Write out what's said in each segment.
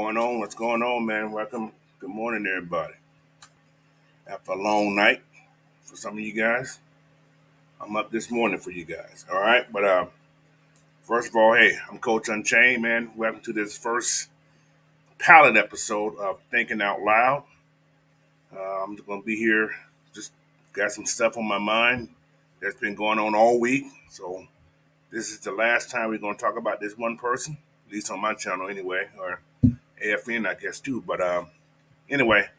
going on? What's going on, man? Welcome. Good morning, everybody. After a long night for some of you guys, I'm up this morning for you guys. All right, but first of all, hey, I'm Coach Unchained, man. Welcome to this first pilot episode of Thinking Out Loud. I'm just gonna be here. Just got some stuff on my mind that's been going on all week. So this is the last time we're gonna talk about this one person, at least on my channel anyway, or AFN, I guess too. But anyway,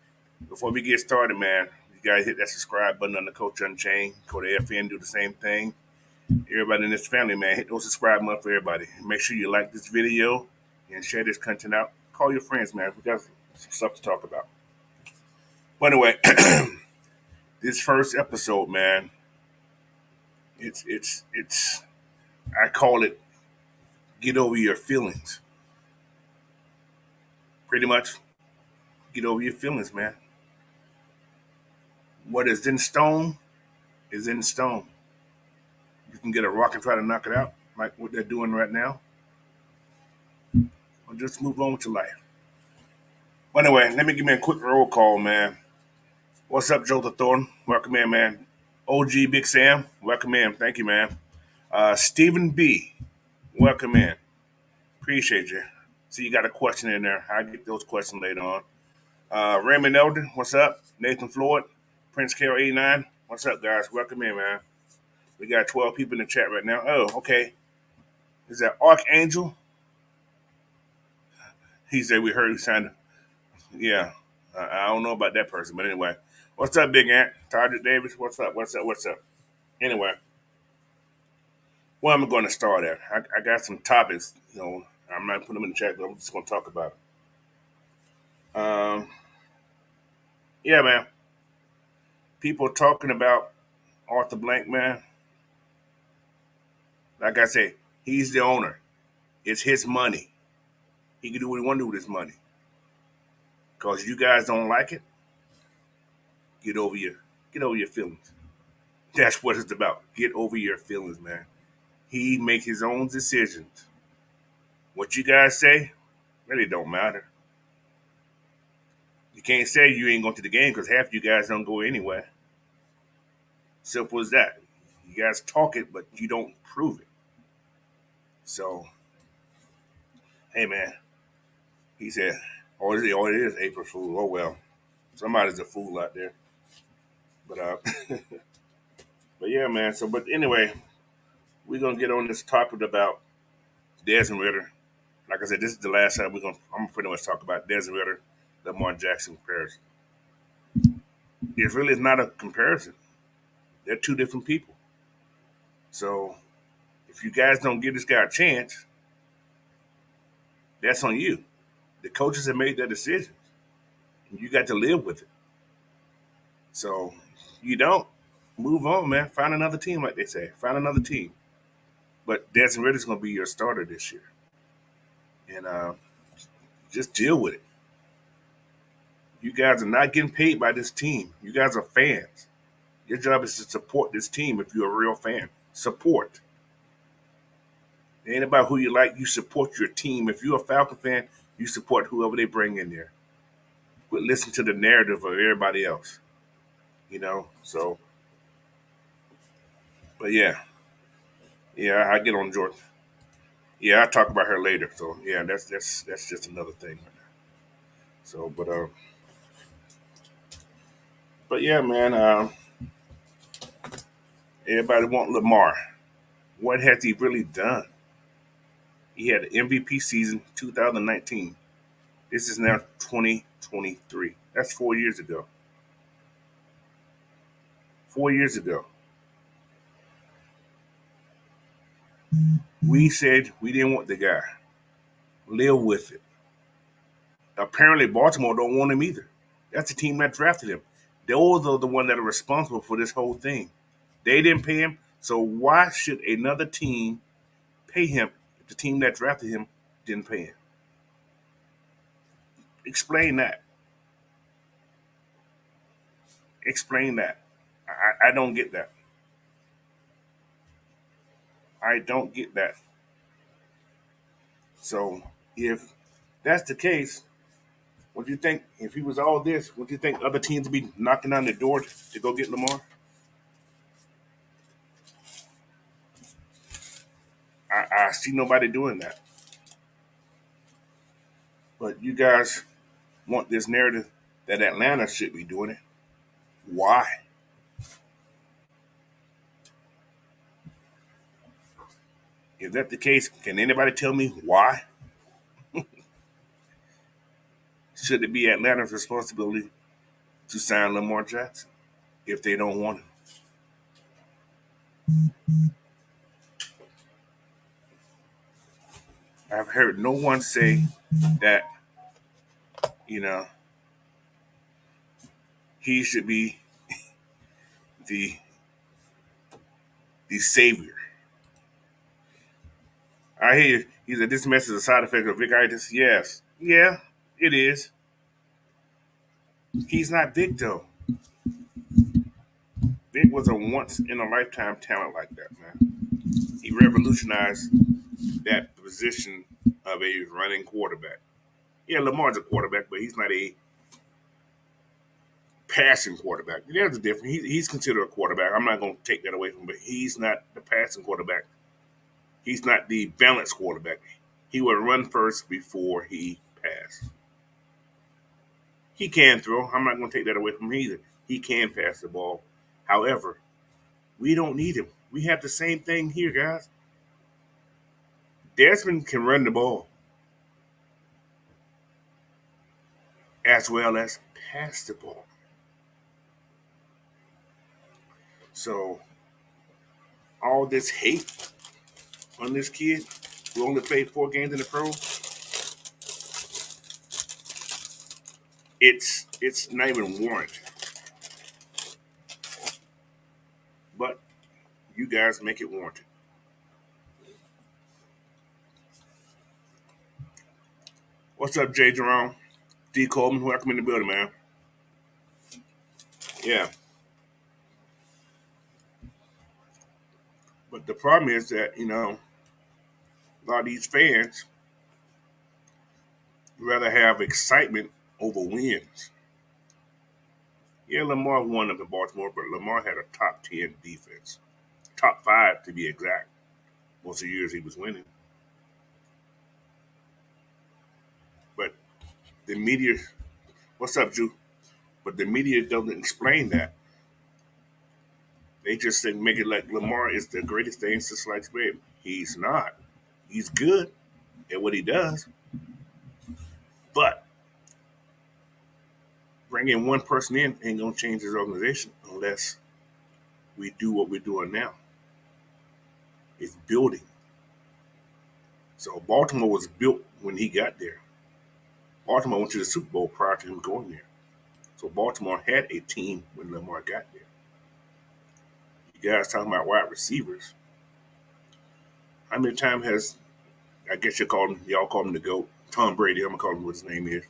before we get started, man, you guys hit that subscribe button on the Coach Unchained. Go to AFN, do the same thing. Everybody in this family, man, hit those subscribe button for everybody. Make sure you like this video and share this content out. Call your friends, man. We got some stuff to talk about. But anyway, this first episode, man, it's I call it get over your feelings. Pretty much get over your feelings, man. What is in stone is in stone. You can get a rock and try to knock it out, like what they're doing right now, or just move on with your life. But anyway, let me give me a quick roll call, man. What's up, Joe the Thornton? Welcome in, man. OG Big Sam, welcome in. Thank you, man. Stephen B, welcome in. Appreciate you. See, you got a question in there. I'll get those questions later on. Raymond Elder, what's up? Nathan Floyd, Prince Carol 89, what's up, guys? Welcome in, man. We got 12 people in the chat right now. Oh, okay. Is that Archangel? He said we heard he signed. Yeah, I don't know about that person, but anyway. What's up, Big Ant? Target Davis, what's up? What's up? What's up? Anyway, where am I going to start at? I got some topics. I'm not putting them in the chat, but I'm just going to talk about it. Yeah, man. People talking about Arthur Blank, man. Like I said, he's the owner. It's his money. He can do what he want to do with his money. Because you guys don't like it, get over your feelings. That's what it's about. Get over your feelings, man. He makes his own decisions. What you guys say really don't matter. You can't say you ain't going to the game because half you guys don't go anywhere. Simple as that. You guys talk it, but you don't prove it. So, hey, man. He said, oh, it is April Fool. Oh, well. Somebody's a fool out there. But, but yeah, man. So, but anyway, we're going to get on this topic about Desmond Ritter. Like I said, this is the last time I'm gonna pretty much talk about Desmond Ritter, Lamar Jackson comparison. It really is not a comparison. They're two different people. So if you guys don't give this guy a chance, that's on you. The coaches have made their decisions. And you got to live with it. So you don't move on, man. Find another team, like they say. Find another team. But Desmond Ritter's gonna be your starter this year. And just deal with it. You guys are not getting paid by this team. You guys are fans. Your job is to support this team if you're a real fan. Support. It ain't about who you like. You support your team. If you're a Falcon fan, you support whoever they bring in there. But listen to the narrative of everybody else. So, but yeah. Yeah, I get on Jordan. Yeah, I'll talk about her later. So yeah, that's just another thing. So, but yeah, man, everybody want Lamar. What has he really done? He had an MVP season 2019. This is now 2023. That's 4 years ago. 4 years ago. We said we didn't want the guy. Live with it. Apparently Baltimore don't want him either. That's the team that drafted him. Those are the one that are responsible for this whole thing. They didn't pay him, so why should another team pay him if the team that drafted him didn't pay him? Explain that. Explain that. I don't get that. I don't get that. So if that's the case, Would you think if he was all this, would you think other teams would be knocking on the door to go get Lamar? I see nobody doing that. But you guys want this narrative that Atlanta should be doing it. Why? If that's the case, can anybody tell me why? Should it be Atlanta's responsibility to sign Lamar Jackson if they don't want him? I've heard no one say that, you know, he should be the the savior. I hear you. He said this mess is a side effect of Vic-itis. Yes. Yeah, it is. He's not Vic though. Vic was a once in a lifetime talent like that, man. He revolutionized that position of a running quarterback. Yeah, Lamar's a quarterback, but he's not a passing quarterback. There's a difference. He's considered a quarterback. I'm not going to take that away from him, but he's not the passing quarterback. He's not the balanced quarterback. He would run first before he passed. He can throw. I'm not going to take that away from him either. He can pass the ball. However, we don't need him. We have the same thing here, guys. Desmond can run the ball as well as pass the ball. So all this hate on this kid who only played 4 games in the pro, it's not even warranted. But you guys make it warranted. What's up, Jay Jerome? D. Coleman, welcome in the building, man. Yeah. But the problem is that, a lot of these fans rather have excitement over wins. Yeah, Lamar won up in Baltimore, but Lamar had a top 10 defense. Top 5 to be exact. Most of the years he was winning. But the media, what's up, Drew? But the media doesn't explain that. They just make it like Lamar is the greatest thing since sliced bread. He's not. He's good at what he does, but bringing one person in ain't gonna change his organization unless we do what we're doing now. It's building. So Baltimore was built when he got there. Baltimore went to the Super Bowl prior to him going there. So Baltimore had a team when Lamar got there. You guys talking about wide receivers. How many times has, I guess y'all call him the GOAT, Tom Brady, I'm gonna call him what his name is,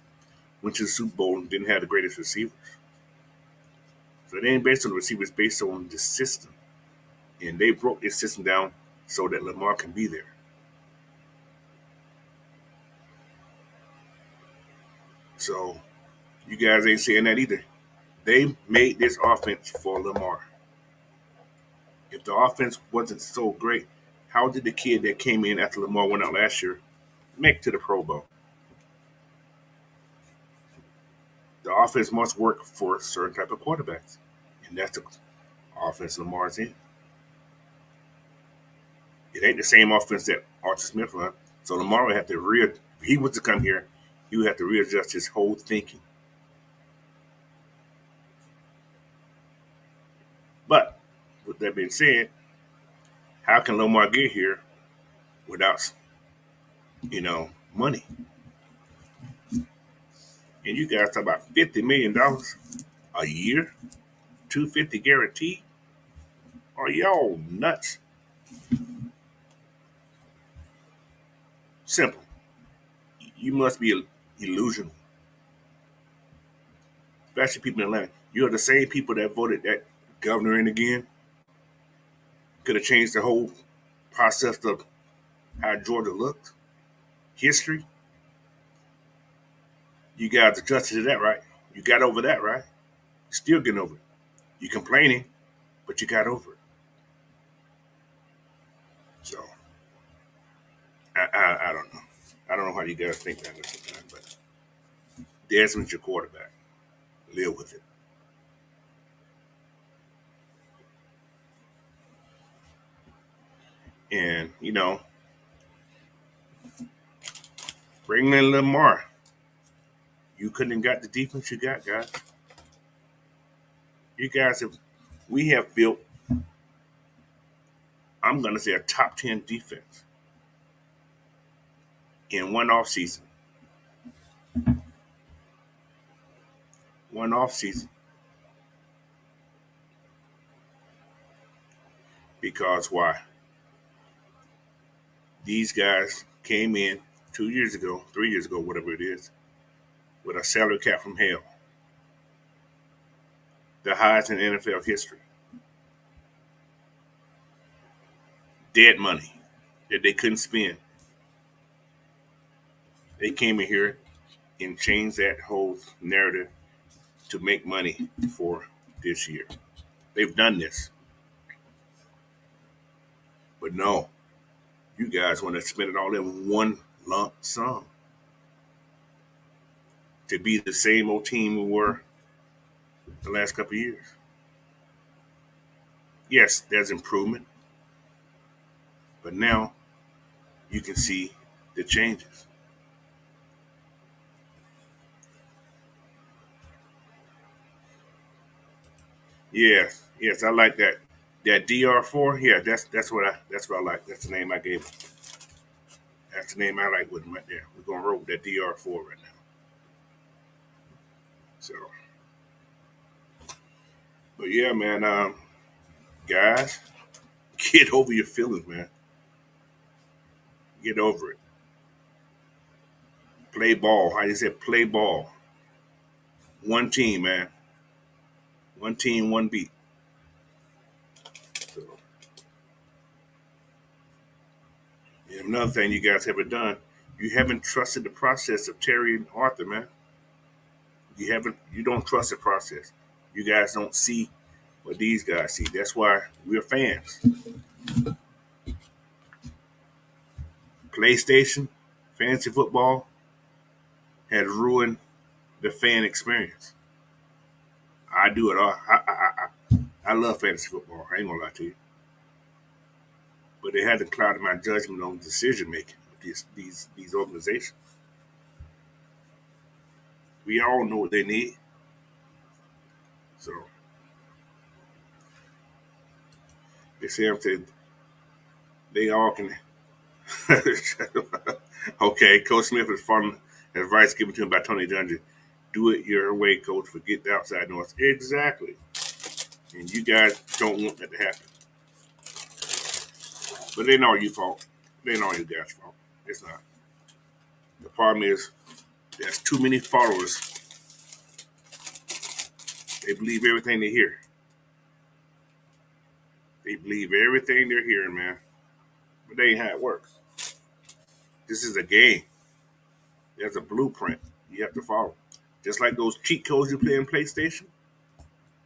went to the Super Bowl and didn't have the greatest receivers. So it ain't based on the receivers, it's based on the system. And they broke this system down so that Lamar can be there. So you guys ain't saying that either. They made this offense for Lamar. If the offense wasn't so great, how did the kid that came in after Lamar went out last year make to the Pro Bowl? The offense must work for a certain type of quarterbacks. And that's the offense Lamar's in. It ain't the same offense that Arthur Smith run. So Lamar would have to if he was to come here, he would have to readjust his whole thinking. But with that being said, how can Lamar get here without, money? And you guys talk about $50 million a year, 250 guaranteed. Are y'all nuts? Simple. You must be illusional. Especially people in Atlanta. You're the same people that voted that governor in again. Could have changed the whole process of how Georgia looked. History. You guys adjusted to that, right? You got over that, right? You're still getting over it. You're complaining, but you got over it. So I don't know. I don't know how you guys think that sometimes, but Desmond's your quarterback. Live with it. And, bring in Lamar. You couldn't have got the defense you got, guys. You guys have, we have built, I'm going to say, a top 10 defense in one off season. One off season. Because why? These guys came in 2 years ago, 3 years ago, whatever it is, with a salary cap from hell. The highest in NFL history. Dead money that they couldn't spend. They came in here and changed that whole narrative to make money for this year. They've done this. But no, you guys want to spend it all in one lump sum to be the same old team we were the last couple of years. Yes, there's improvement, but now you can see the changes. Yes, I like that. That DR4, yeah, that's what I like. That's the name I gave him. That's the name I like with him right there. We're gonna roll with that DR4 right now. So, but yeah, man, guys, get over your feelings, man. Get over it. Play ball. I just said play ball. One team, man. One team, one beat. So, and another thing you guys haven't done, you haven't trusted the process of Terry and Arthur, man. You don't trust the process. You guys don't see what these guys see. That's why we're fans. PlayStation, fantasy football has ruined the fan experience. I do it all. I love fantasy football. I ain't gonna lie to you. But it hasn't clouded my judgment on decision making with these organizations. We all know what they need. So they say I'm saying they all can. Okay, Coach Smith is following advice given to him by Tony Dungy. Do it your way, Coach. Forget the outside noise. Exactly. And you guys don't want that to happen. But it ain't all your fault. It ain't all you guys' fault. It's not. The problem is there's too many followers. They believe everything they hear. They believe everything they're hearing, man. But that ain't how it works. This is a game. There's a blueprint you have to follow. Just like those cheat codes you play in PlayStation,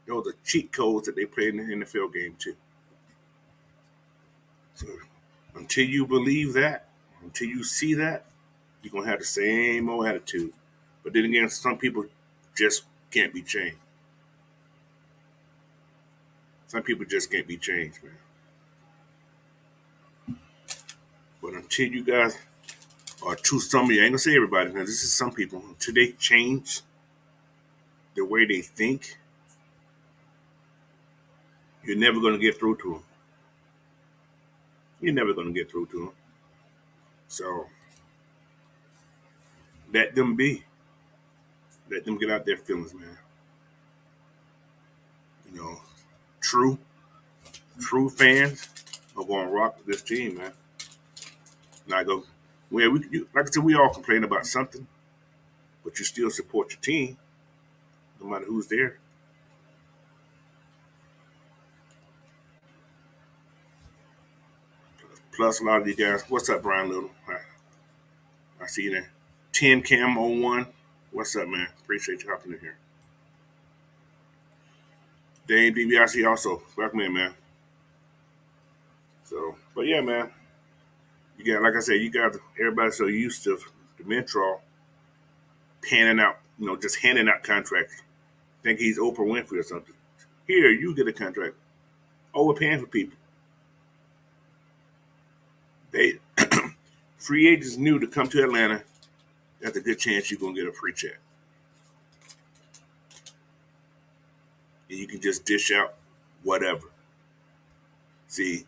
those are cheat codes that they play in the NFL game too. So until you believe that, until you see that, you're gonna have the same old attitude. But then again, some people just can't be changed. Some people just can't be changed, man. But until you guys, or to some of you, I ain't gonna say everybody, now this is some people, until they change the way they think, you're never gonna get through to them. You're never gonna get through to them. So let them be. Let them get out their feelings, man. You know, true, true fans are gonna rock with this team, man. Not go. Well, like I said, we all complain about something, but you still support your team, no matter who's there. Plus, a lot of you guys. What's up, Brian Little? I see you there. 10 Cam 01. What's up, man? Appreciate you hopping in here. Dame DiBiase also. Welcome in, man. So, but yeah, man. You got, like I said, you got everybody so used to the Metro panning out, just handing out contracts. Think he's Oprah Winfrey or something. Here, you get a contract. Overpaying for people. They free agents knew to come to Atlanta. That's a good chance you're gonna get a free check, and you can just dish out whatever. See,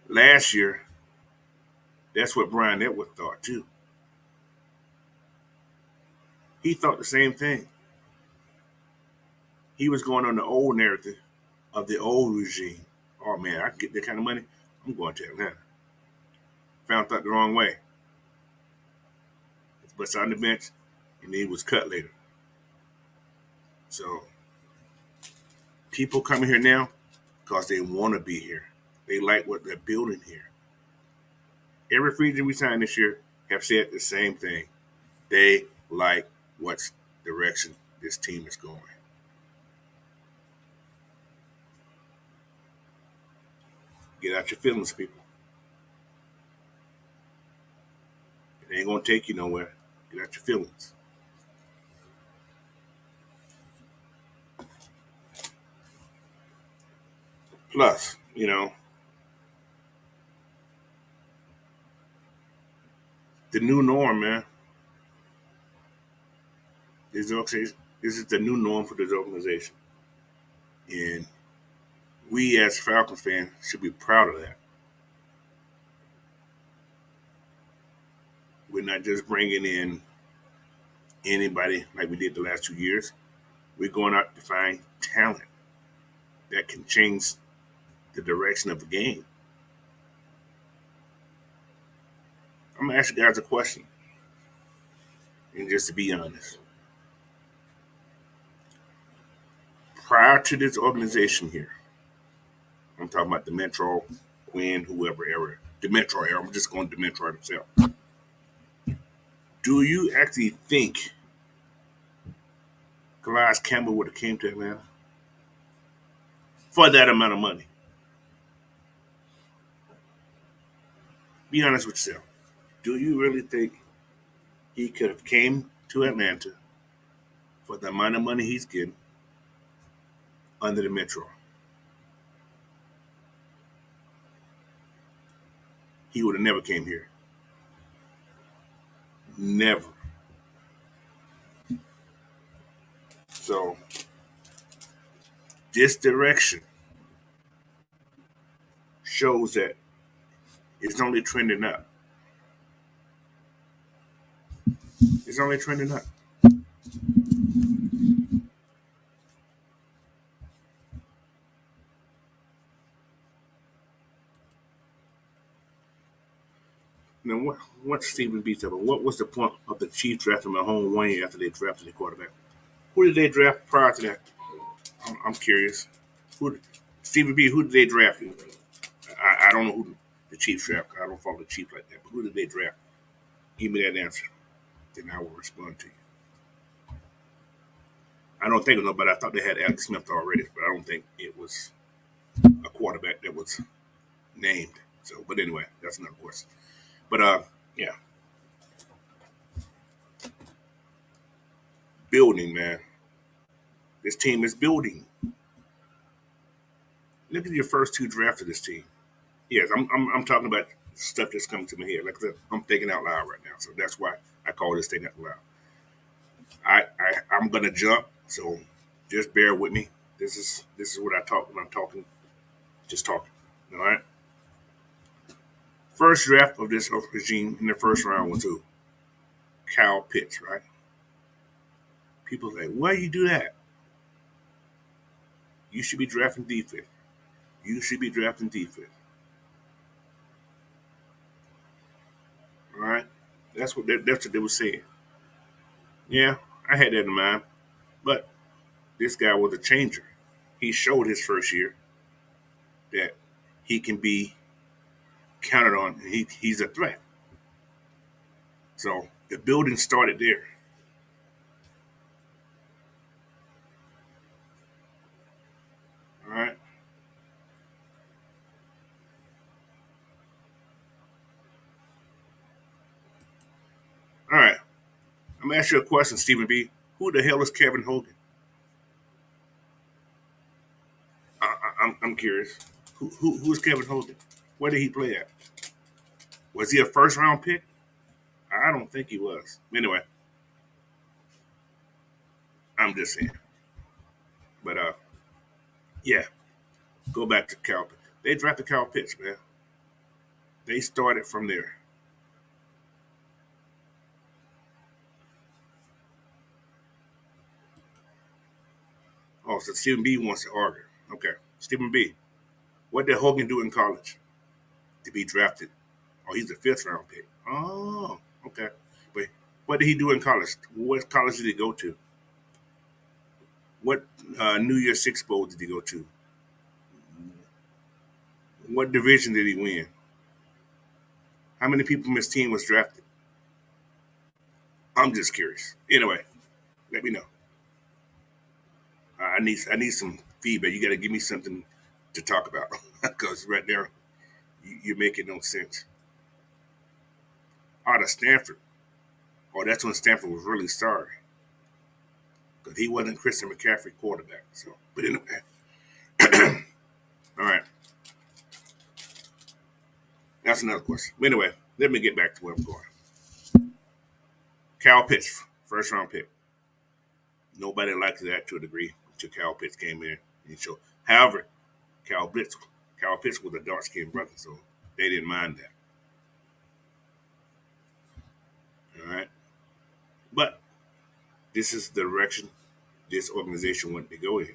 last year, that's what Brian Edwards thought too. He thought the same thing. He was going on the old narrative of the old regime. Oh man, I can get that kind of money. I'm going to Atlanta. Found out the wrong way. But on the bench, and he was cut later. So people coming here now because they want to be here. They like what they're building here. Every free agent we signed this year have said the same thing. They like what direction this team is going. Get out your feelings, people. It ain't gonna take you nowhere. Get out your feelings. Plus, the new norm, man. This is the new norm for this organization. And we as Falcons fans should be proud of that. We're not just bringing in anybody like we did the last 2 years. We're going out to find talent that can change the direction of the game. I'm going to ask you guys a question. And just to be honest, prior to this organization here, I'm talking about the Metro, Quinn, whoever era, the Metro era, I'm just going to the Metro himself. Do you actually think Calais Campbell would have came to Atlanta for that amount of money? Be honest with yourself. Do you really think he could have came to Atlanta for the amount of money he's getting under the Metro? He would have never came here. Never. So this direction shows that it's only trending up. It's only trending up. Now, what Stephen B said, what was the point of the Chiefs drafting Mahomes 1 year after they drafted the quarterback? Who did they draft prior to that? I'm curious. Stephen B, who did they draft? I don't know who the Chiefs draft. I don't follow the Chiefs like that. But who did they draft? Give me that answer. Then I will respond to you. I don't think of nobody. I thought they had Alex Smith already, but I don't think it was a quarterback that was named. So, but anyway, that's another question. But yeah, building, man. This team is building. Look at your first two drafts of this team. Yes, I'm talking about stuff that's coming to my head. Like I said, I'm thinking out loud right now, so that's why I call this thing out loud. I'm gonna jump, so just bear with me. This is what I talk when I'm talking. Just talking. All right. First draft of this regime in the first round was who? Kyle Pitts, right? People say, why you do that? You should be drafting defense. You should be drafting defense. All right. That's what they were saying. Yeah, I had that in mind, but this guy was a changer. He showed his first year that he can be counted on. He's a threat. So the building started there. I'm gonna ask you a question, Stephen B. Who the hell is Kevin Hogan? I'm curious. Who's Kevin Hogan? Where did he play at? Was he a first round pick? I don't think he was. Anyway, I'm just saying. But yeah, go back to Cal. They drafted Cal Pitts, man. They started from there. Oh, so Stephen B wants to argue. Okay, Stephen B. What did Hogan do in college to be drafted? Oh, he's a fifth round pick. Oh, okay. But what did he do in college? What college did he go to? What New Year's Six Bowl did he go to? What division did he win? How many people from his team was drafted? I'm just curious. Anyway, let me know. I need some feedback. You got to give me something to talk about because right there you're making no sense. Out of Stanford. Oh, that's when Stanford was really sorry because he wasn't Christian McCaffrey quarterback. So, but anyway, all right, that's another question. But anyway, let me get back to where I'm going. Cal Pitts, first round pick. Nobody liked that to a degree until Cal Pitts came in and showed. However, Cal Pitts, Cal Pitts was a dark skinned brother, so they didn't mind that. All right, but this is the direction this organization wanted to go in.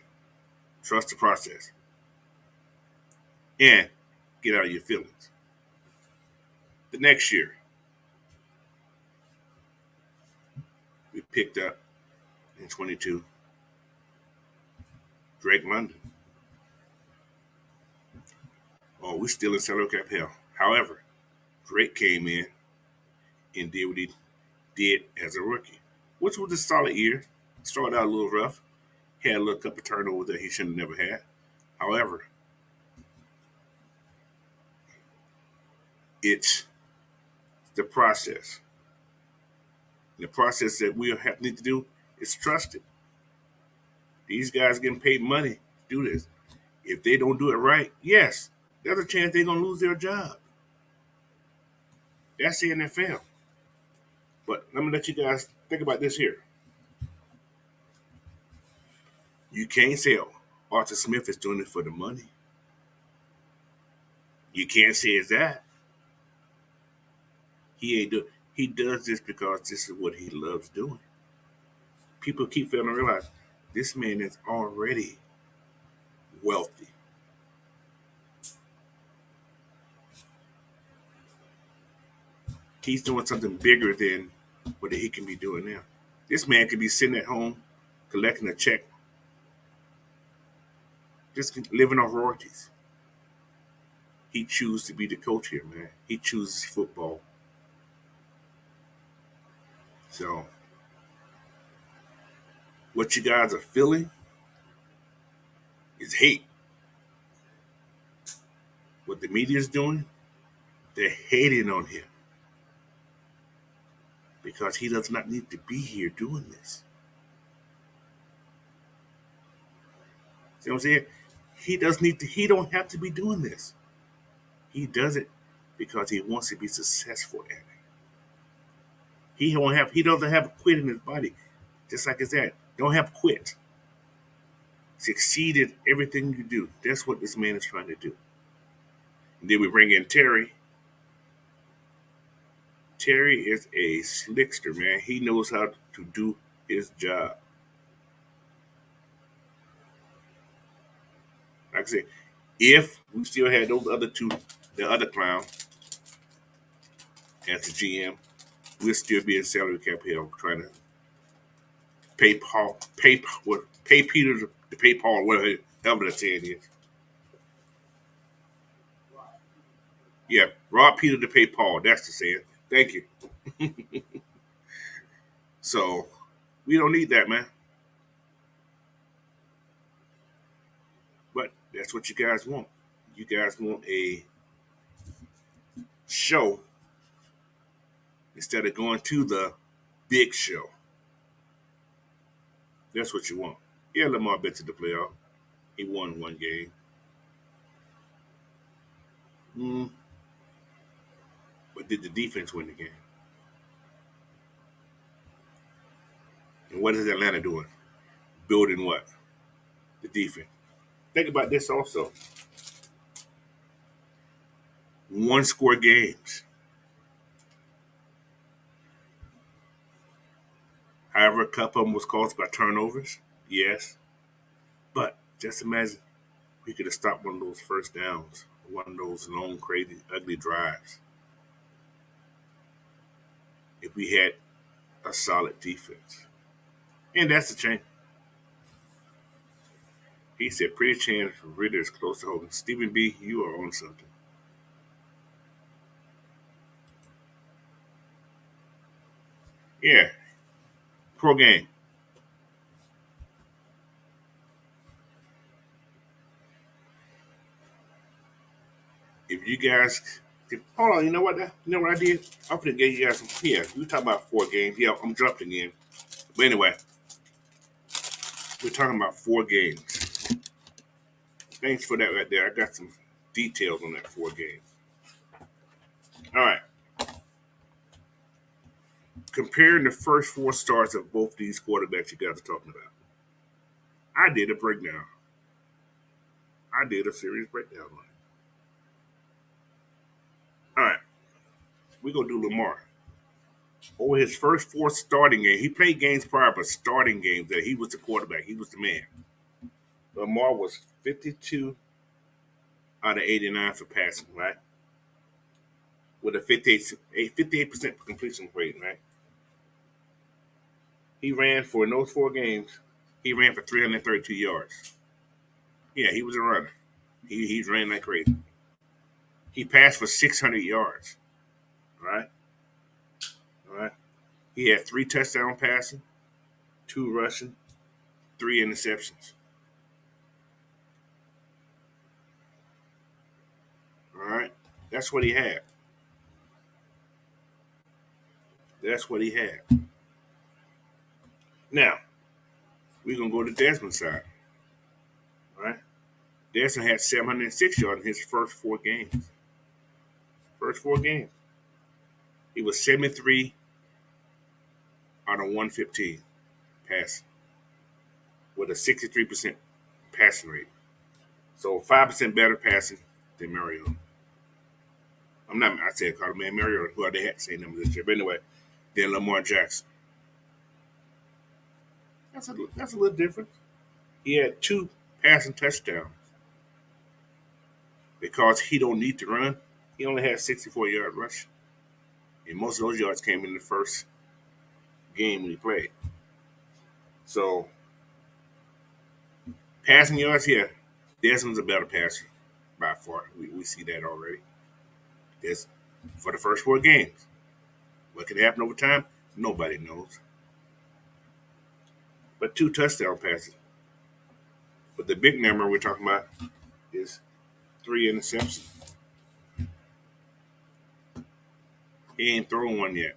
Trust the process and get out of your feelings. The next year, we picked up in 22 Drake London. Oh, we still in salary cap hell. However, Drake came in and did what he did as a rookie, which was a solid year. Started out a little rough, had a little couple of turnovers that he should have never had. However, it's the process. The process that we need to do is trust it. These guys getting paid money to do this. If they don't do it right, yes, there's a chance they're gonna lose their job. That's the NFL. But let me let you guys think about this here. You can't say Arthur Smith is doing it for the money. You can't say it's that. He ain't do. He does this because this is what he loves doing. People keep failing to realize this man is already wealthy. He's doing something bigger than what he can be doing now. This man could be sitting at home collecting a check, just living off royalties. He chooses to be the coach here, man. He chooses football. So, what you guys are feeling is hate. What the media is doing, they're hating on him because he does not need to be here doing this. See what I'm saying? He does need to. He don't have to be doing this. He does it because he wants to be successful at it. He don't have. He doesn't have a quit in his body, just like his dad. Don't have quit. Succeed at everything you do. That's what this man is trying to do. And then we bring in Terry. Terry is a slickster, man. He knows how to do his job. Like I said, if we still had those other two, the other clown as the GM, we'll still be in salary cap hell trying to pay Paul, pay Peter to pay Paul, whatever the saying is. Yeah, rob Peter to pay Paul. That's the saying. Thank you. So we don't need that, man. But that's what you guys want. You guys want a show instead of going to the big show. That's what you want. Yeah, Lamar been to the playoff. He won one game. Mm, but did the defense win the game? And what is Atlanta doing? Building what? The defense. Think about this also. One score games. However, a couple of them was caused by turnovers. Yes. But just imagine we could have stopped one of those first downs, one of those long, crazy, ugly drives if we had a solid defense. And that's the change. He said, pretty chance Ritter is close to holding. Stephen B., you are on something. Yeah. Pro game. If you guys, hold on, you know what? You know what I did? I'm gonna give you guys some. Yeah, we talking about 4 games. Yeah, I'm jumping in. But anyway, we're talking about 4 games. Thanks for that right there. I got some details on that 4 games. All right. Comparing the first 4 starts of both these quarterbacks you guys are talking about. I did a breakdown. I did a serious breakdown on it. All right. We're gonna do Lamar. Over his first 4 starting games, he played games prior, but starting games that he was the quarterback, he was the man. Lamar was 52 out of 89 for passing, right? With a 58% completion rate, right? He ran for in those 4 games, he ran for 332 yards. Yeah, he was a runner. He ran like crazy. He passed for 600 yards, right? All right. He had 3 touchdown passing, 2 rushing, 3 interceptions. All right. That's what he had. That's what he had. Now, we're going to go to Desmond's side, all right? Desmond had 706 yards in his first 4 games. First 4 games. He was 73 out of 115 passing with a 63% passing rate. So 5% better passing than Mariota. I said called man Mariota, who they had the same number this year. But anyway, then Lamar Jackson. That's a little different. He had 2 passing touchdowns because he don't need to run. He only had 64-yard rush, and most of those yards came in the first game when he played. So passing yards here, Desmond's a better passer by far. We see that already. That's for the first 4 games. What can happen over time? Nobody knows. But 2 touchdown passes. But the big number we're talking about is 3 interceptions. He ain't thrown one yet.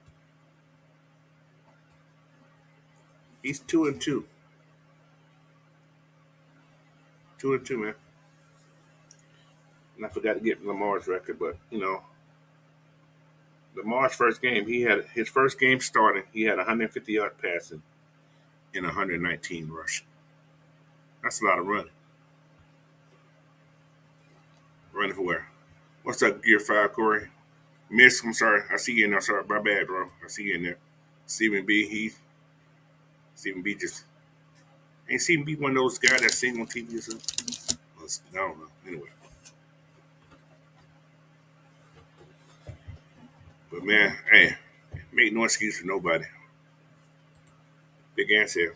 He's 2-2. 2-2, man. And I forgot to get Lamar's record, but Lamar's first game, he had his first game starting. He had 150 yard passing and 119 rushing. That's a lot of running. Running for where? What's up, Gear 5, Corey? Miss, I'm sorry. I see you in there. Sorry, my bad, bro. I see you in there. Stephen B just ain't Stephen B one of those guys that sing on TV or something. I don't know. Anyway. But man, hey, make no excuse for nobody. Big answer.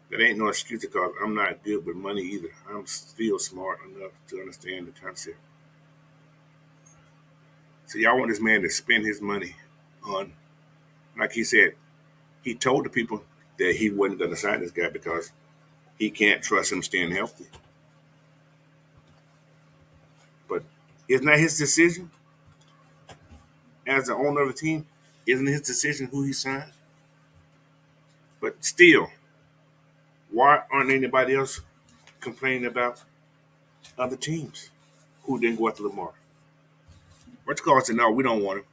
That ain't no excuse because I'm not good with money either. I'm still smart enough to understand the concept. So y'all want this man to spend his money on, like he said, he told the people that he wasn't going to sign this guy because he can't trust him staying healthy. But isn't that his decision as the owner of the team? Isn't it his decision who he signed? But still, Why aren't anybody else complaining about other teams who didn't go after Lamar? What's called said, no, we don't want him.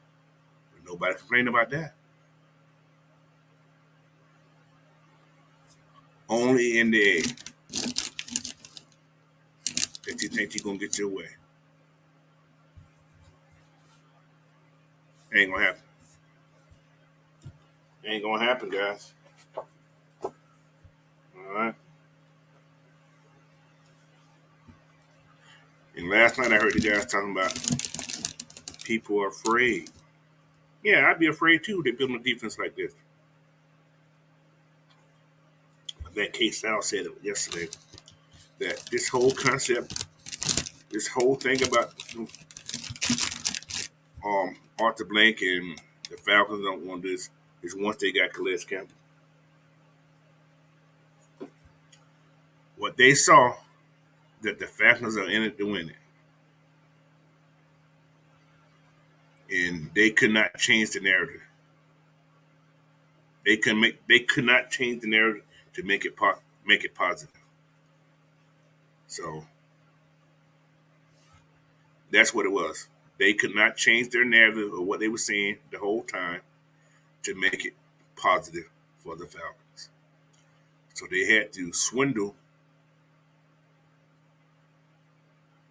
But nobody complained about that. Only in the egg that you think you're going to get your way. Ain't going to happen. Ain't going to happen, guys. All right. And last night I heard the guys talking about people are afraid. Yeah, I'd be afraid too. They build a defense like this. That Case Sal said it yesterday. That this whole concept, this whole thing about Arthur Blank and the Falcons don't want this is once they got Calais Campbell. What they saw that the Falcons are in it to win it, and they could not change the narrative. They could not change the narrative to make it positive. So that's what it was. They could not change their narrative of what they were saying the whole time to make it positive for the Falcons. So they had to swindle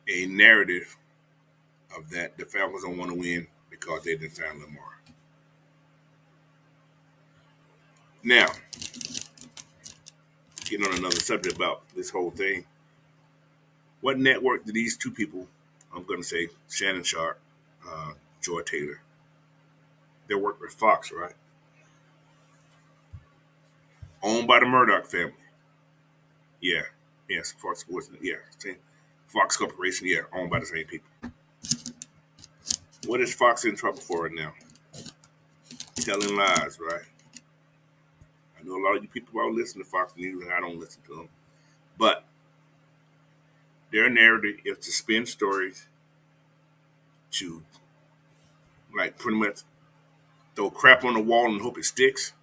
a narrative of that the Falcons don't want to win because they didn't sign Lamar. Now, getting on another subject about this whole thing, what network do these two people, I'm going to say Shannon Sharp, Joy Taylor, they work with Fox, right? Owned by the Murdoch family. Yeah. Yes, Fox Sports. Yeah. Same. Fox Corporation. Yeah. Owned by the same people. What is Fox in trouble for right now? Telling lies, right? I know a lot of you people out listen to Fox News, and I don't listen to them. But their narrative is to spin stories to, like, pretty much throw crap on the wall and hope it sticks,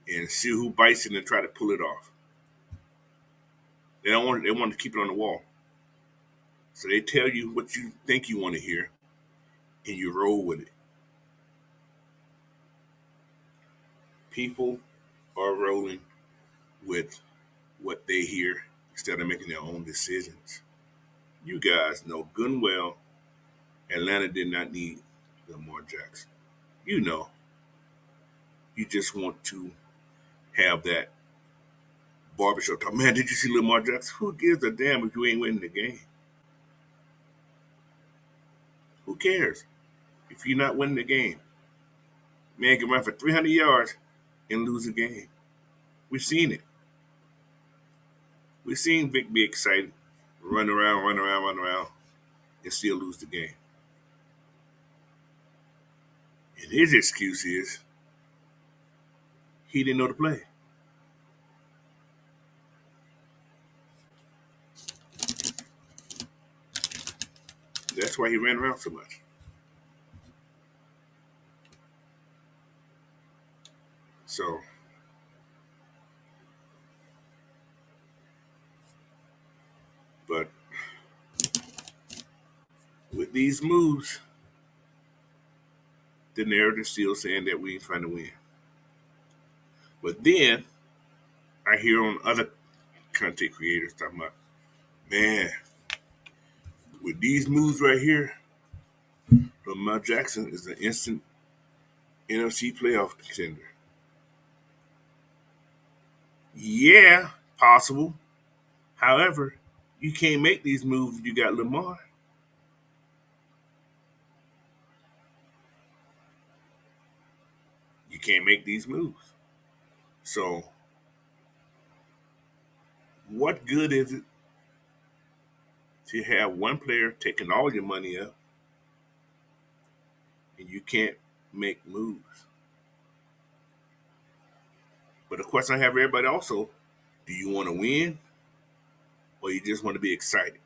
and see who bites it and try to pull it off. They don't want. They want to keep it on the wall. So they tell you what you think you want to hear, and you roll with it. People are rolling with what they hear instead of making their own decisions. You guys know good and well Atlanta did not need Lamar Jackson. You know, you just want to have that barbershop talk. Man, did you see Lamar Jackson? Who gives a damn if you ain't winning the game? Who cares if you're not winning the game? Man can run for 300 yards and lose the game. We've seen it. We've seen Vic be excited, run around, and still lose the game. And his excuse is he didn't know the play. That's why he ran around so much. So, but with these moves, the narrative still saying that we ain't trying to win. But then I hear on other content creators talking about, man, with these moves right here, Lamar Jackson is an instant NFC playoff contender. Yeah, possible. However, you can't make these moves if you got Lamar. You can't make these moves. So, what good is it to have one player taking all your money up and you can't make moves? But the question I have for everybody also, do you want to win or you just want to be excited?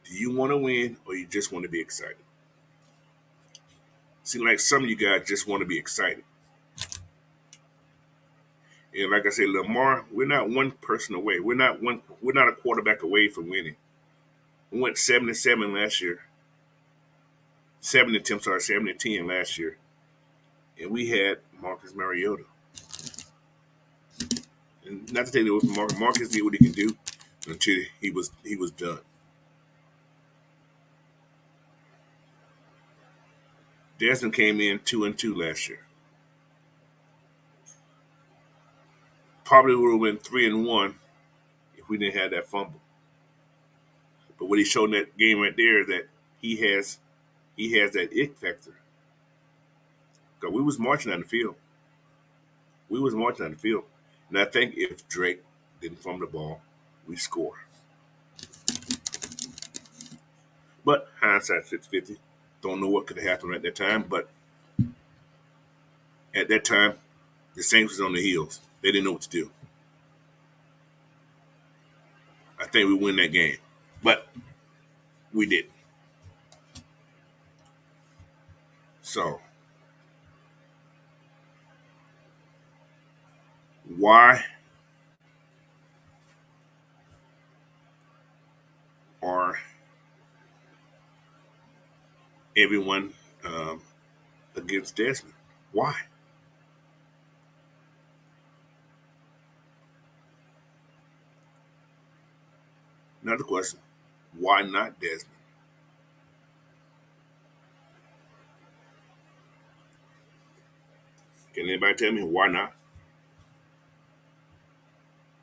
Do you want to win or you just want to be excited? Seems like some of you guys just want to be excited. And like I said, Lamar, we're not one person away. We're not a quarterback away from winning. We went 7-7 last year. 7-10 last year. And we had Marcus Mariota. And not to take it away from Marcus did what he can do until he was done. Desmond came in 2-2 last year. Probably would have went 3-1 if we didn't have that fumble. But what he showed in that game right there is that he has that it factor. Because we was marching on the field. And I think if Drake didn't fumble the ball, we score. But hindsight 50-50. Don't know what could have happened at that time. But at that time, the Saints was on the heels. They didn't know what to do. I think we win that game. But we didn't. So, why are everyone against Desmond? Why? Another question. Why not Desmond? Can anybody tell me why not?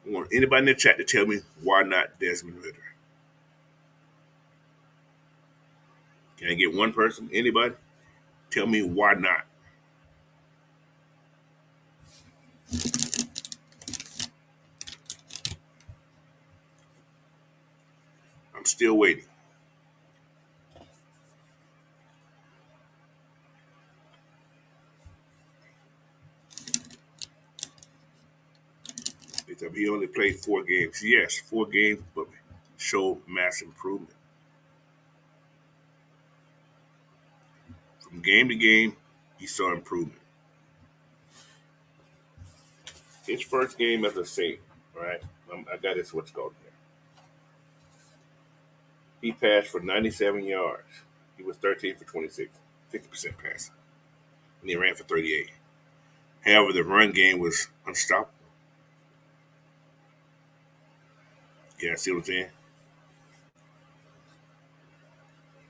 I want anybody in the chat to tell me why not Desmond Ritter. Can I get one person? Anybody? Tell me why not. I'm still waiting. He only played 4 games. Yes, 4 games, but showed mass improvement. From game to game, he saw improvement. His first game as a Saint, right? I got this what's called here. He passed for 97 yards. He was 13 for 26, 50% pass. And he ran for 38. However, the run game was unstoppable. Yeah, see what I'm saying?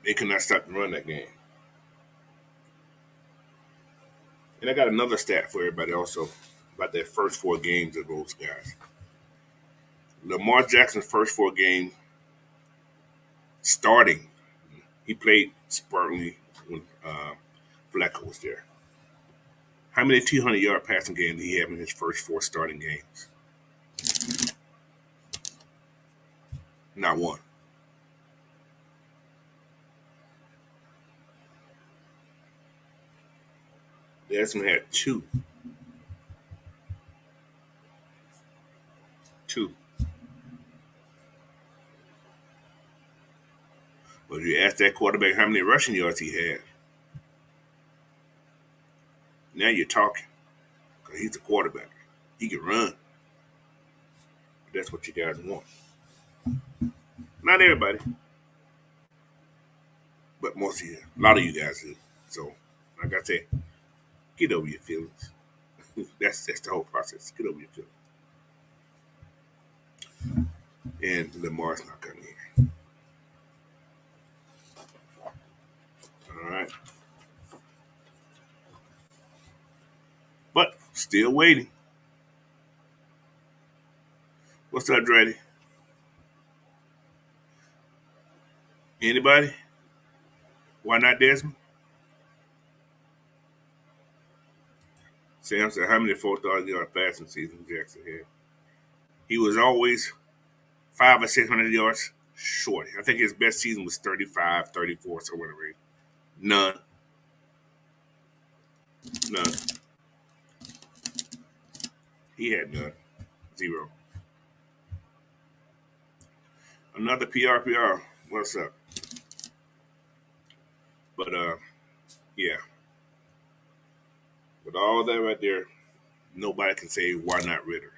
They could not stop the run that game. And I got another stat for everybody also about their first 4 games of those guys. Lamar Jackson's first 4 games starting, he played sparingly when Flacco was there. How many 200-yard passing games did he have in his first 4 starting games? Not one. Desmond had 2. 2. But if you ask that quarterback how many rushing yards he had, now you're talking. Because he's a quarterback. He can run. That's what you guys want. Not everybody. But most of you, a lot of you guys do. So, like I said, get over your feelings. that's the whole process. Get over your feelings. And Lamar's not coming here. All right. But still waiting. What's up, Dreddy? Anybody? Why not Desmond? Sam said, how many 4,000-yard passing seasons Jackson had? He was always 500 or 600 yards short. I think his best season was 35, 34, somewhere in the range. None. He had none. 0. Another PR. What's up? But, yeah. With all that right there, nobody can say why not Ritter.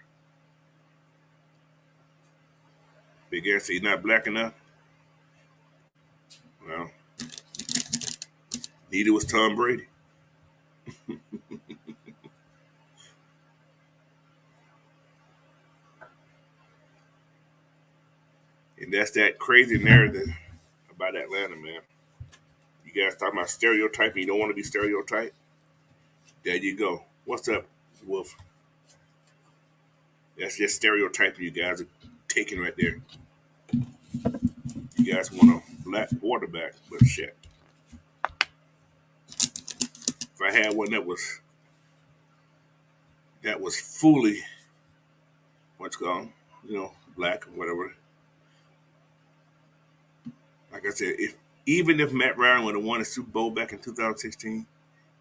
Big ass say he's not black enough. Well, neither was Tom Brady. And that's that crazy narrative about Atlanta, man. You guys talking about stereotyping, you don't want to be stereotyped? There you go. What's up, Wolf? That's just stereotyping you guys are taking right there. You guys want a black quarterback, but shit. If I had one that was fully what's called, black or whatever. Like I said, even if Matt Ryan would have won a Super Bowl back in 2016,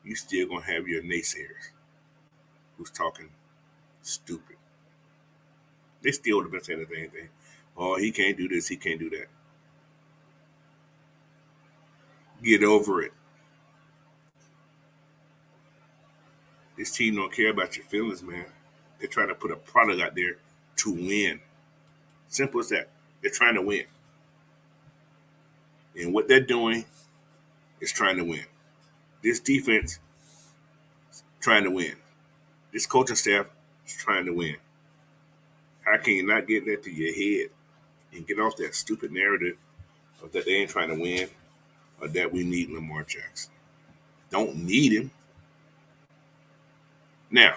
you still gonna have your naysayers who's talking stupid. They still would have been saying the same thing. Oh, he can't do this, he can't do that. Get over it. This team don't care about your feelings, man. They're trying to put a product out there to win. Simple as that. They're trying to win. And what they're doing is trying to win. This defense is trying to win. This coaching staff is trying to win. How can you not get that to your head and get off that stupid narrative of that they ain't trying to win or that we need Lamar Jackson? Don't need him. Now,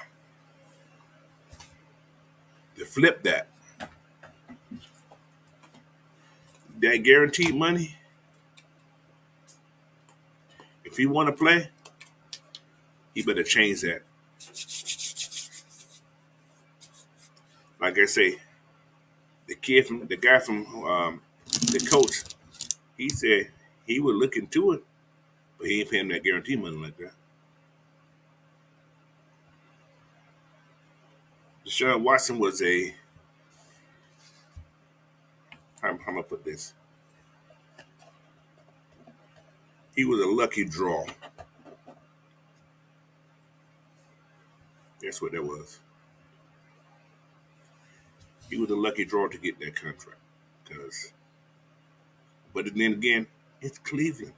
to flip that guaranteed money, if he want to play, he better change that. Like I say, the guy from the coach, he said he would look into it, but he ain't paying him that guarantee money like that. Deshaun Watson was how am I gonna put this? He was a lucky draw. That's what that was. He was a lucky draw to get that contract. But then again, it's Cleveland.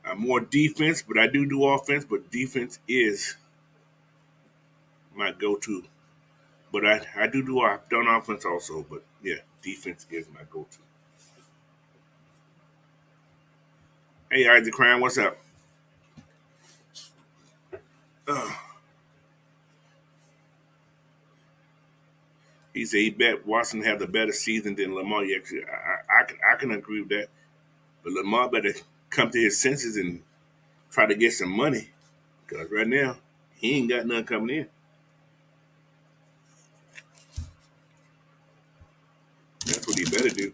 I'm more defense, but I do offense. But defense is my go-to. But I've done offense also. But yeah, defense is my go-to. Hey, Isaac Crown, what's up? He said he bet Watson have the better season than Lamar. Yeah, I can agree with that. But Lamar better come to his senses and try to get some money. Because right now, he ain't got none coming in. That's what he better do.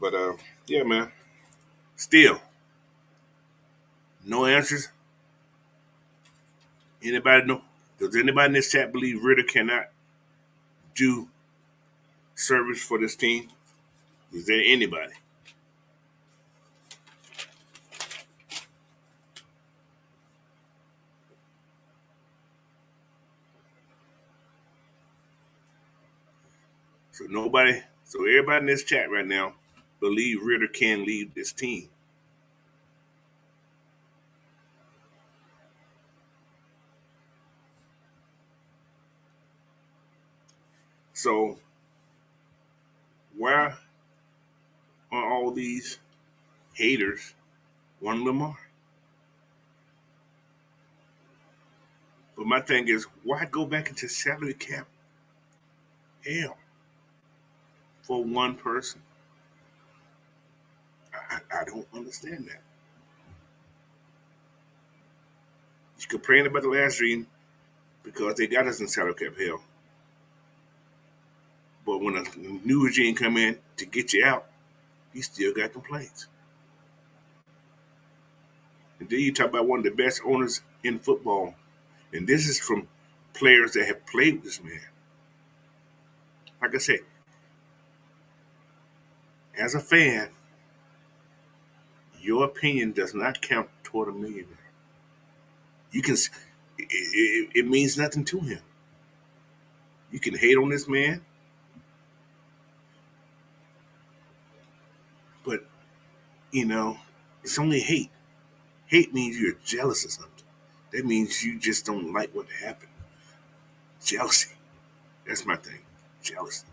But yeah, man. Still, no answers. Anybody know? Does anybody in this chat believe Ritter cannot do service for this team? Is there anybody? So everybody in this chat right now believe Ritter can lead this team. So why are all these haters want Lamar? But my thing is, why go back into salary cap hell for one person? I don't understand that. You complain about the last dream because they got us in salary cap hell. But when a new regime come in to get you out, you still got complaints. And then you talk about one of the best owners in football. And this is from players that have played with this man. Like I said, as a fan, your opinion does not count toward a millionaire. You can, it means nothing to him. You can hate on this man, but you know, it's only hate. Hate means you're jealous of something. That means you just don't like what happened. Jealousy. That's my thing. Jealousy.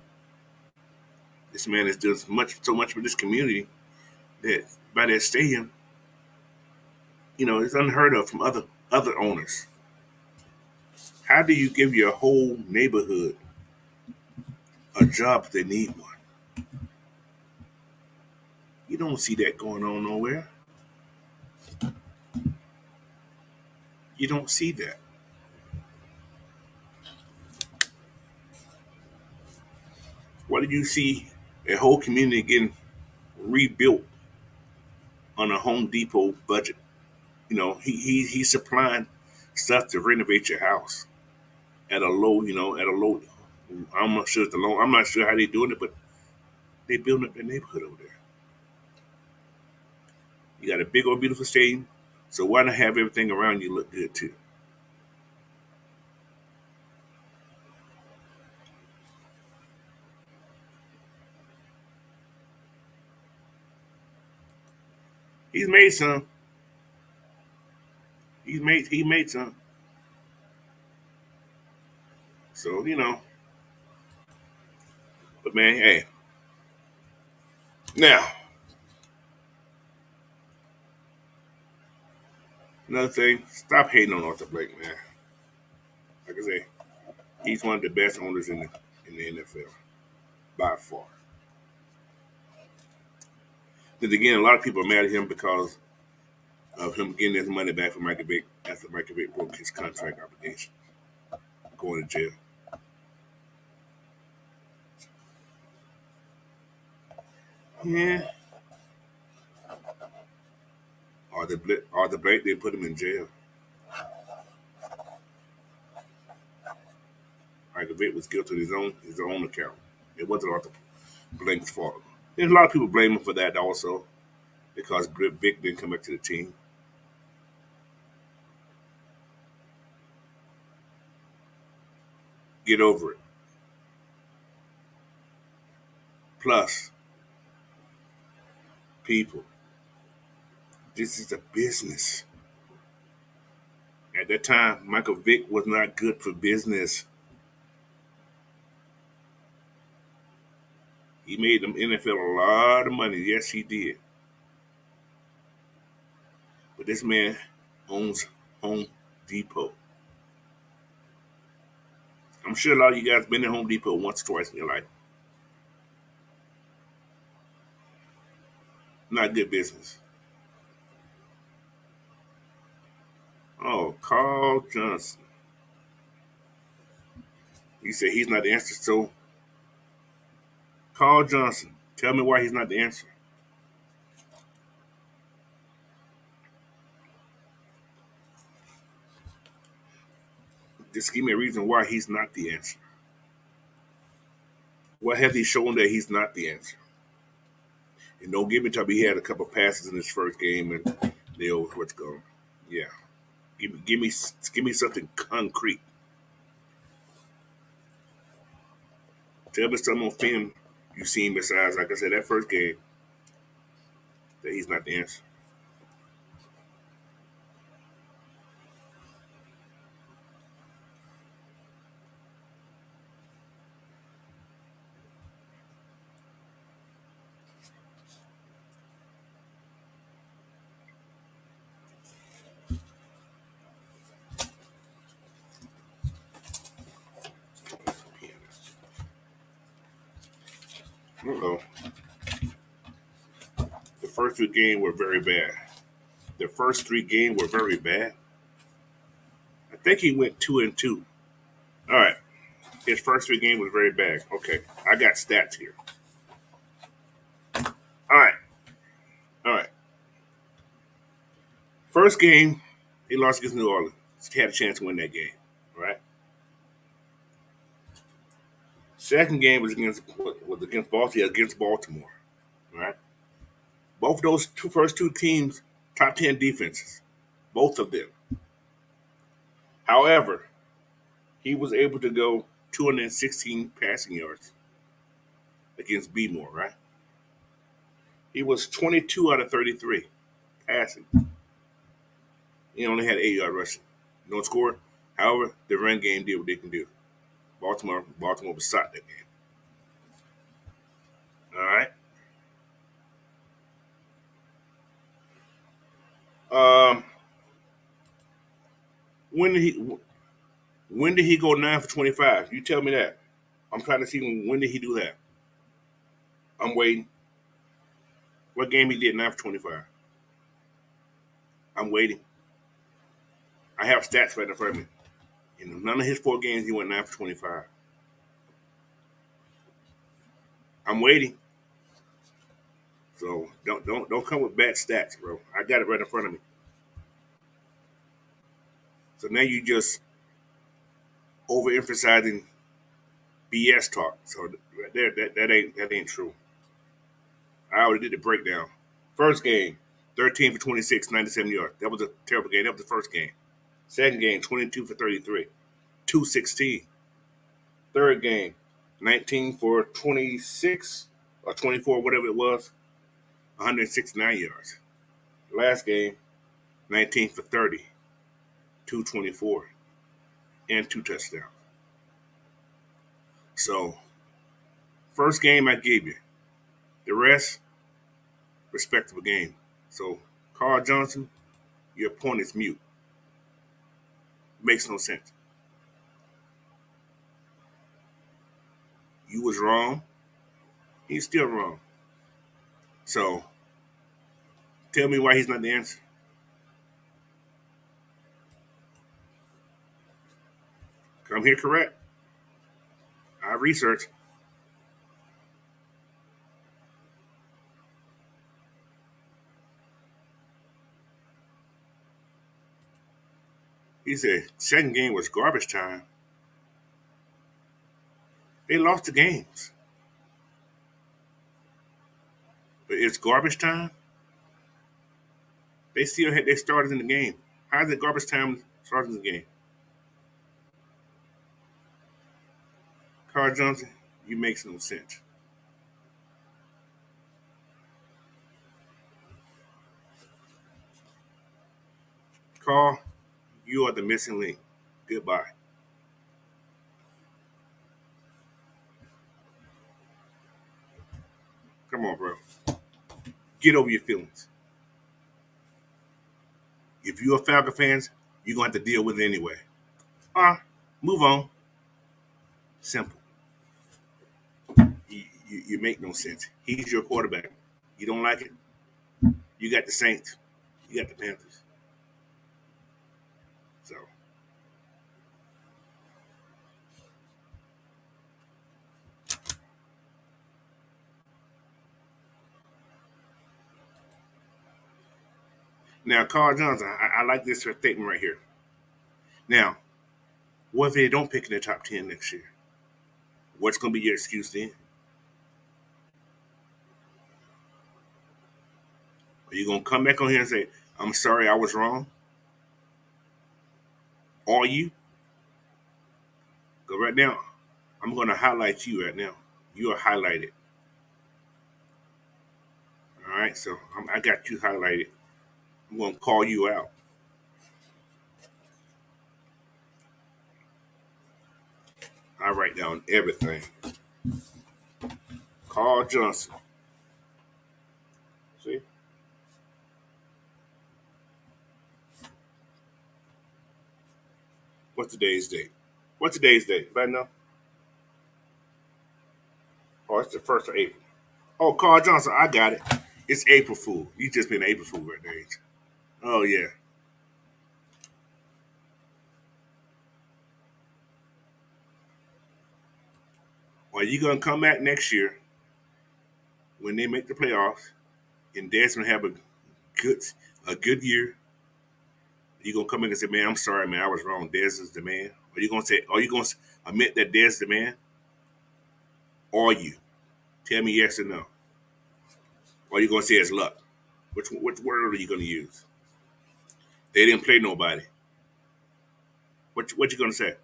This man has done so much for this community that by that stadium, it's unheard of from other owners. How do you give your whole neighborhood a job if they need one? You don't see that going on nowhere. You don't see that. What did you see a whole community getting rebuilt on a Home Depot budget? He's supplying stuff to renovate your house at a low, at a low. I'm not sure it's the low. I'm not sure how they're doing it, but they building up their neighborhood over there. You got a big old beautiful stadium, so why not have everything around you look good too? He's made some. He made some. So but man, hey. Now another thing, stop hating on Arthur Blake, man. Like I say, he's one of the best owners in the NFL by far. Then again, a lot of people are mad at him because of him getting his money back from Michael Vick after Michael Vick broke his contract obligation, going to jail. Yeah. Arthur Blake, they put him in jail. Michael Vick was guilty of his own account. It wasn't Arthur Blake's fault. There's a lot of people blame him for that also because Vick didn't come back to the team. Get over it. Plus, people, this is a business. At that time, Michael Vick was not good for business. He made them NFL a lot of money. Yes, he did. But this man owns Home Depot. I'm sure a lot of you guys been to Home Depot once or twice in your life. Not good business. Oh, Carl Johnson. He said he's not the answer. So, Carl Johnson, tell me why he's not the answer. Just give me a reason why he's not the answer. What has he shown that he's not the answer? And don't give me trouble. He had a couple passes in his first game, and they over what's going. Yeah, give me something concrete. Tell me something on film you've seen besides, like I said, that first game that he's not the answer. Uh-oh. The first three games were very bad. The first three games were very bad. I think he went 2-2. All right. His first three games was very bad. Okay. I got stats here. All right. All right. First game, he lost against New Orleans. He had a chance to win that game. All right. Second game was against Baltimore. Against Baltimore, right? Both of those first two teams, top 10 defenses, both of them. However, he was able to go 216 passing yards against B-More, right? He was 22 out of 33 passing. He only had 8 yard rushing. No score. However, the run game did what they can do. Baltimore was shot that game. All right. Um, when did he go 9 for 25? You tell me that. I'm trying to see when did he do that. I'm waiting. What game he did 9 for 25? I'm waiting. I have stats right in front of me. In none of his 4 games, he went 9 for 25. I'm waiting. So don't come with bad stats, bro. I got it right in front of me. So now you just overemphasizing BS talk. So right there, that ain't true. I already did the breakdown. First game, 13 for 26, 97 yards. That was a terrible game. That was the first game. Second game, 22 for 33, 216. Third game, 19 for 26 or 24, whatever it was, 169 yards. Last game, 19 for 30, 224, and 2 touchdowns. So, first game I gave you. The rest, respectable game. So, Carl Johnson, your point is mute. Makes no sense. You was wrong. He's still wrong. So, tell me why he's not the answer. Come here correct. I research. He said second game was garbage time. They lost the games. But it's garbage time. They still had their starters in the game. How is it garbage time starters in the game? Carl Johnson, you makes no sense. Carl, you are the missing link. Goodbye. Come on, bro. Get over your feelings. If you're a Falcon fans, you're gonna have to deal with it anyway. Move on. Simple. You make no sense. He's your quarterback. You don't like it? You got the Saints. You got the Panthers. So now, Carl Johnson, I like this statement right here. Now, what if they don't pick in the top 10 next year? What's going to be your excuse then? Are you going to come back on here and say, I'm sorry I was wrong? Are you? Because right now, I'm going to highlight you right now. You are highlighted. All right, so I got you highlighted. I'm going to call you out. I write down everything. Carl Johnson. See? What's today's date? What's today's date? Anybody know? Oh, it's the 1st of April. Oh, Carl Johnson, I got it. It's April Fool. You just been April Fool right there. Oh, yeah. Are you going to come back next year when they make the playoffs and Desmond have good a good year? You gonna come in and say, "Man, I'm sorry, man, I was wrong. Dez is the man." Are you gonna admit that Dez is the man? Are you? Tell me yes or no. Or you gonna say it's luck? Which word are you gonna use? They didn't play nobody. What you gonna say?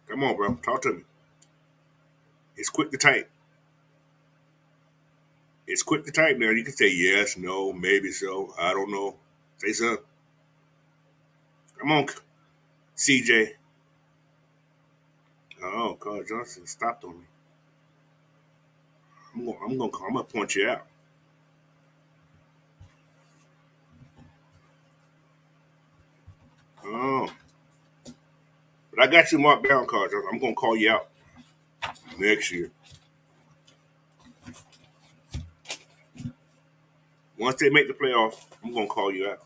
Come on, bro. Talk to me. It's quick to type. It's quick to type now. You can say yes, no, maybe so. I don't know. Say something. Come on, CJ. Oh, Carl Johnson stopped on me. I'm gonna point you out. Oh, but I got you marked down, Carl Johnson. I'm gonna call you out next year. Once they make the playoffs, I'm gonna call you out.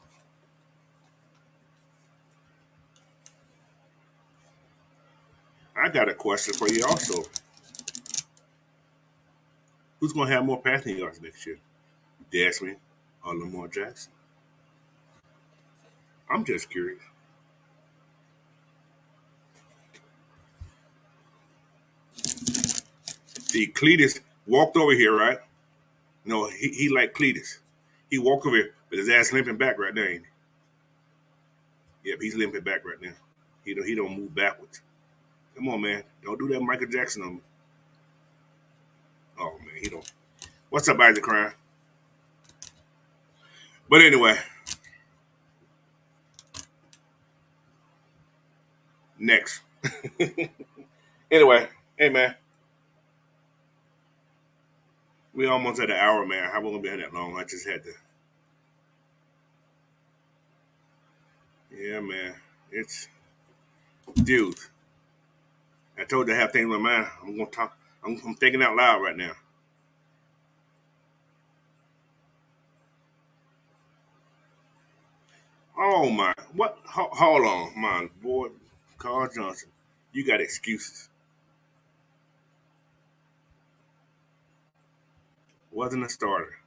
I got a question for you also. Who's gonna have more passing yards next year? Desmond or Lamar Jackson? I'm just curious. See, Cletus walked over here, right? No, he like Cletus. He walked over here, but his ass limping back right now, ain't he? Yep, he's limping back right now. He don't move backwards. Come on, man. Don't do that Michael Jackson on me. Oh man, he don't. What's up, Isaac Crime? But anyway, next. Anyway, hey man, we almost at an hour, man. I won't be here that long. I just had to. Yeah, man. It's dude. I told you I have things in my mind. I'm gonna talk. I'm thinking out loud right now. Oh my! What? Hold on, my boy, Carl Johnson. You got excuses. Wasn't a starter.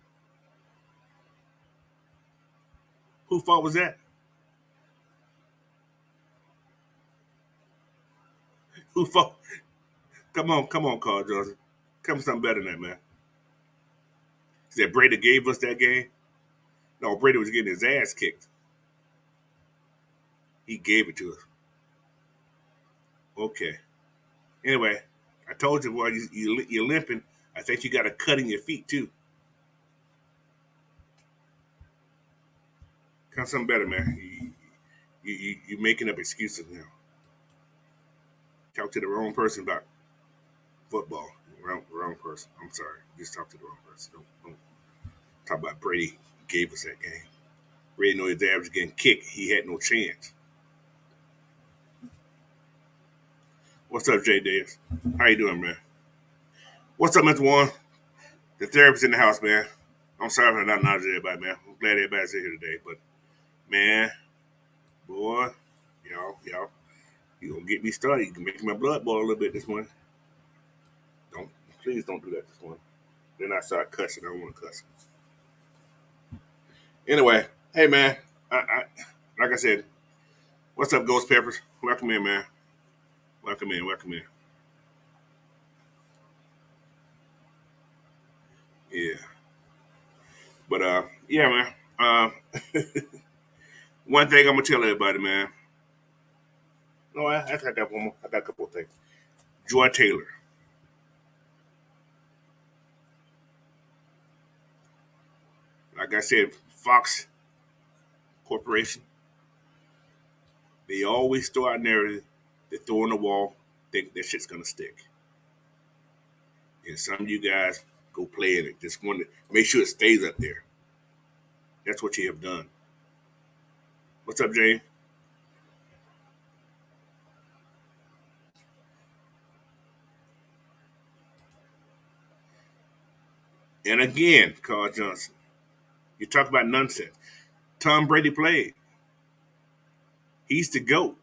Who fault was that? Who fault? Come on, Carl Johnson. Come with something better than that, man. Said Brady gave us that game. No, Brady was getting his ass kicked. He gave it to us. Okay. Anyway, I told you, boy, you're limping. I think you got a cut in your feet too. Come something better, man. You making up excuses now. Talk to the wrong person about football. Wrong person. I'm sorry. Just talk to the wrong person. Don't talk about Brady gave us that game. Brady know his dad was getting kicked. He had no chance. What's up, Jay Davis? How you doing, man? What's up, Mr. Warren? The therapist in the house, man. I'm sorry for not knowledge everybody, man. I'm glad everybody's here today. But man, boy, y'all, you gonna get me started. You can make my blood boil a little bit this morning. Don't Please don't do that this morning. Then I start cussing. I don't want to cuss. Anyway, hey man, I like I said, what's up, Ghost Peppers? Welcome in, man. Welcome in, welcome in. Yeah, but yeah, man. One thing I'm gonna tell everybody, man. No, I got one more. I got a couple of things. Joy Taylor, like I said, Fox Corporation. They always throw out narrative. They throw on the wall, think that shit's gonna stick. And some of you guys go play in it. Just want to make sure it stays up there. That's what you have done. What's up, Jane? And again, Carl Johnson, you talk about nonsense. Tom Brady played. He's the GOAT.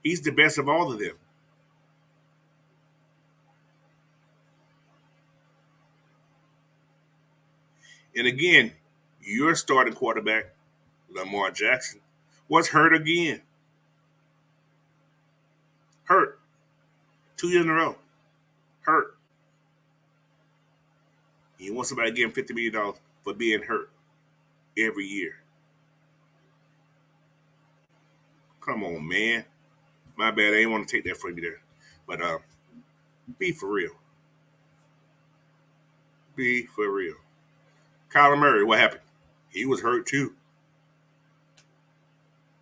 He's the best of all of them. And again, your starting quarterback, Lamar Jackson, was hurt again. 2 years in a row. Hurt. You want somebody to give him $50 million for being hurt every year. Come on, man. My bad. I ain't want to take that from you there. But be for real. Be for real. Kyler Murray, what happened? He was hurt too.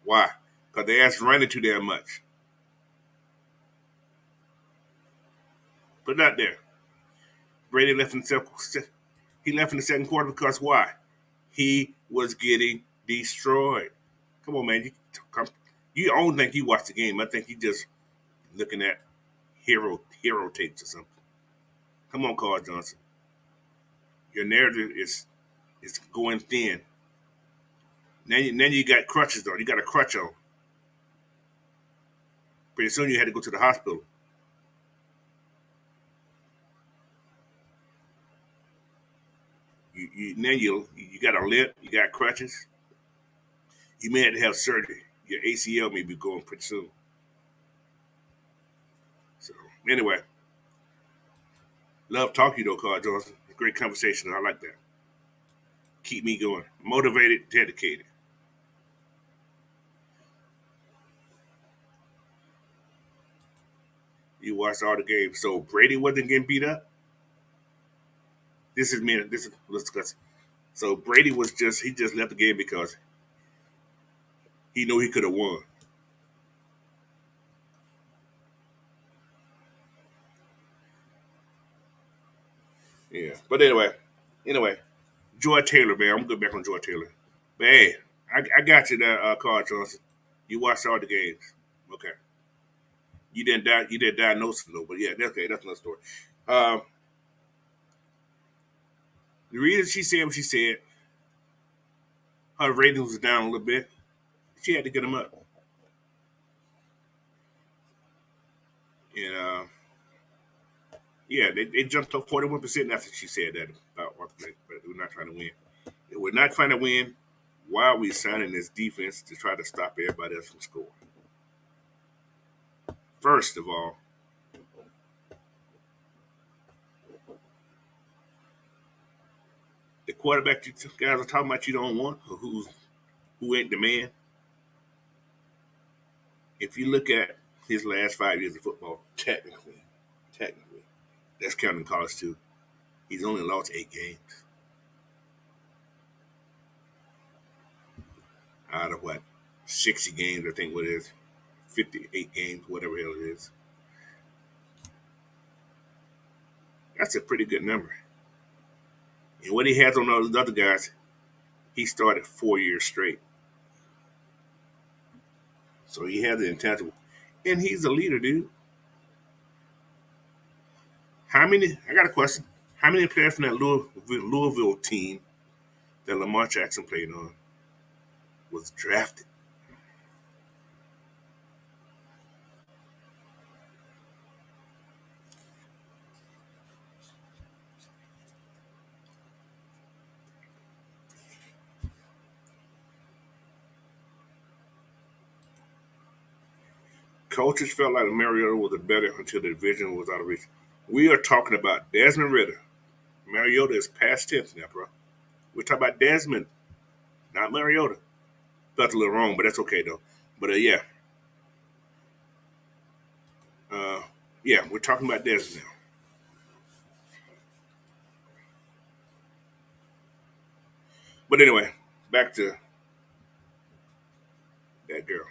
Why? Because they asked him running too damn much. But not there. Brady left himself. He left in the second quarter because why? He was getting destroyed. Come on, man. You don't think you watch the game. I think you just looking at hero tapes or something. Come on, Carl Johnson. Your narrative is going thin. Now you got crutches on. You got a crutch on. Pretty soon you had to go to the hospital. You got a limp. You got crutches. You may have to have surgery. Your ACL may be going pretty soon. So anyway, love talking to you though, Carl Johnson. Great conversation. I like that. Keep me going. Motivated, dedicated. You watched all the games. So Brady wasn't getting beat up. This is me. Let's discuss. So Brady he just left the game because he knew he could have won. Yeah. But anyway, Joy Taylor, man. I'm good back on Joy Taylor. But hey, I got you there, Carl Johnson. You watched all the games. Okay. You didn't die. You didn't diagnose it though. But yeah, that's okay. That's another story. Um, the reason she said what she said, her ratings was down a little bit. She had to get them up. And yeah, they jumped up 41% after she said that about Orthodox, but we're not trying to win. If we're not trying to win, why are we signing this defense to try to stop everybody else from scoring? First of all, the quarterback you guys are talking about you don't want, or who ain't the man. If you look at his last 5 years of football, technically, that's counting college too. He's only lost 8 games out of what 60 games. I think what it is 58 games, whatever hell it is. That's a pretty good number. And what he has on all those other guys, he started 4 years straight. So he has the intangible. And he's a leader, dude. I got a question. How many players from that Louisville team that Lamar Jackson played on was drafted? Coaches felt like Mariota was a better until the division was out of reach. We are talking about Desmond Ritter. Mariota is past tense now, bro. We're talking about Desmond, not Mariota. Felt a little wrong, but that's okay though. But uh, yeah, we're talking about Desmond now. But anyway, back to that girl.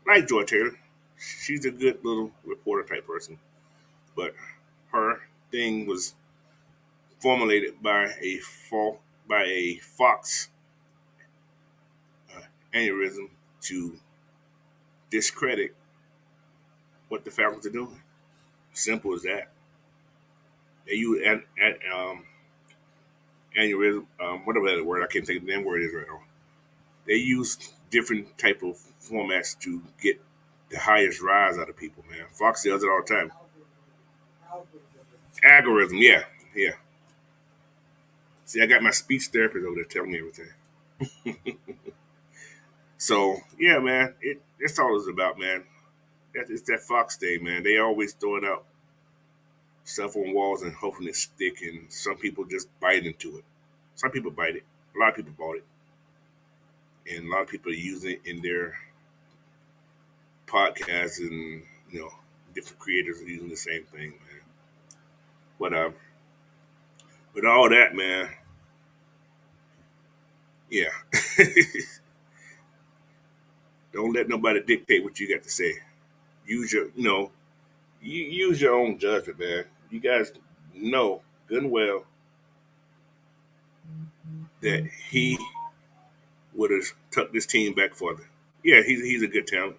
Like Joy Taylor, she's a good little reporter type person, but her thing was formulated by a Fox aneurysm to discredit what the Falcons are doing. Simple as that. They use aneurysm, whatever that word, I can't think of the damn word is right now. They use different type of formats to get the highest rise out of people, man. Fox does it all the time. Algorithm, yeah, yeah. See, I got my speech therapist over there telling me everything. So yeah, man, it's all it's about, man. It's that Fox thing, man. They always throwing out stuff on walls and hoping it stick, and some people just bite into it. Some people bite it. A lot of people bought it, and a lot of people are using it in their podcasts, and different creators are using the same thing, man. But with all that, man, yeah, don't let nobody dictate what you got to say. Use your, use your own judgment, man. You guys know good and well that he would have tucked this team back further. Yeah, he's a good talent.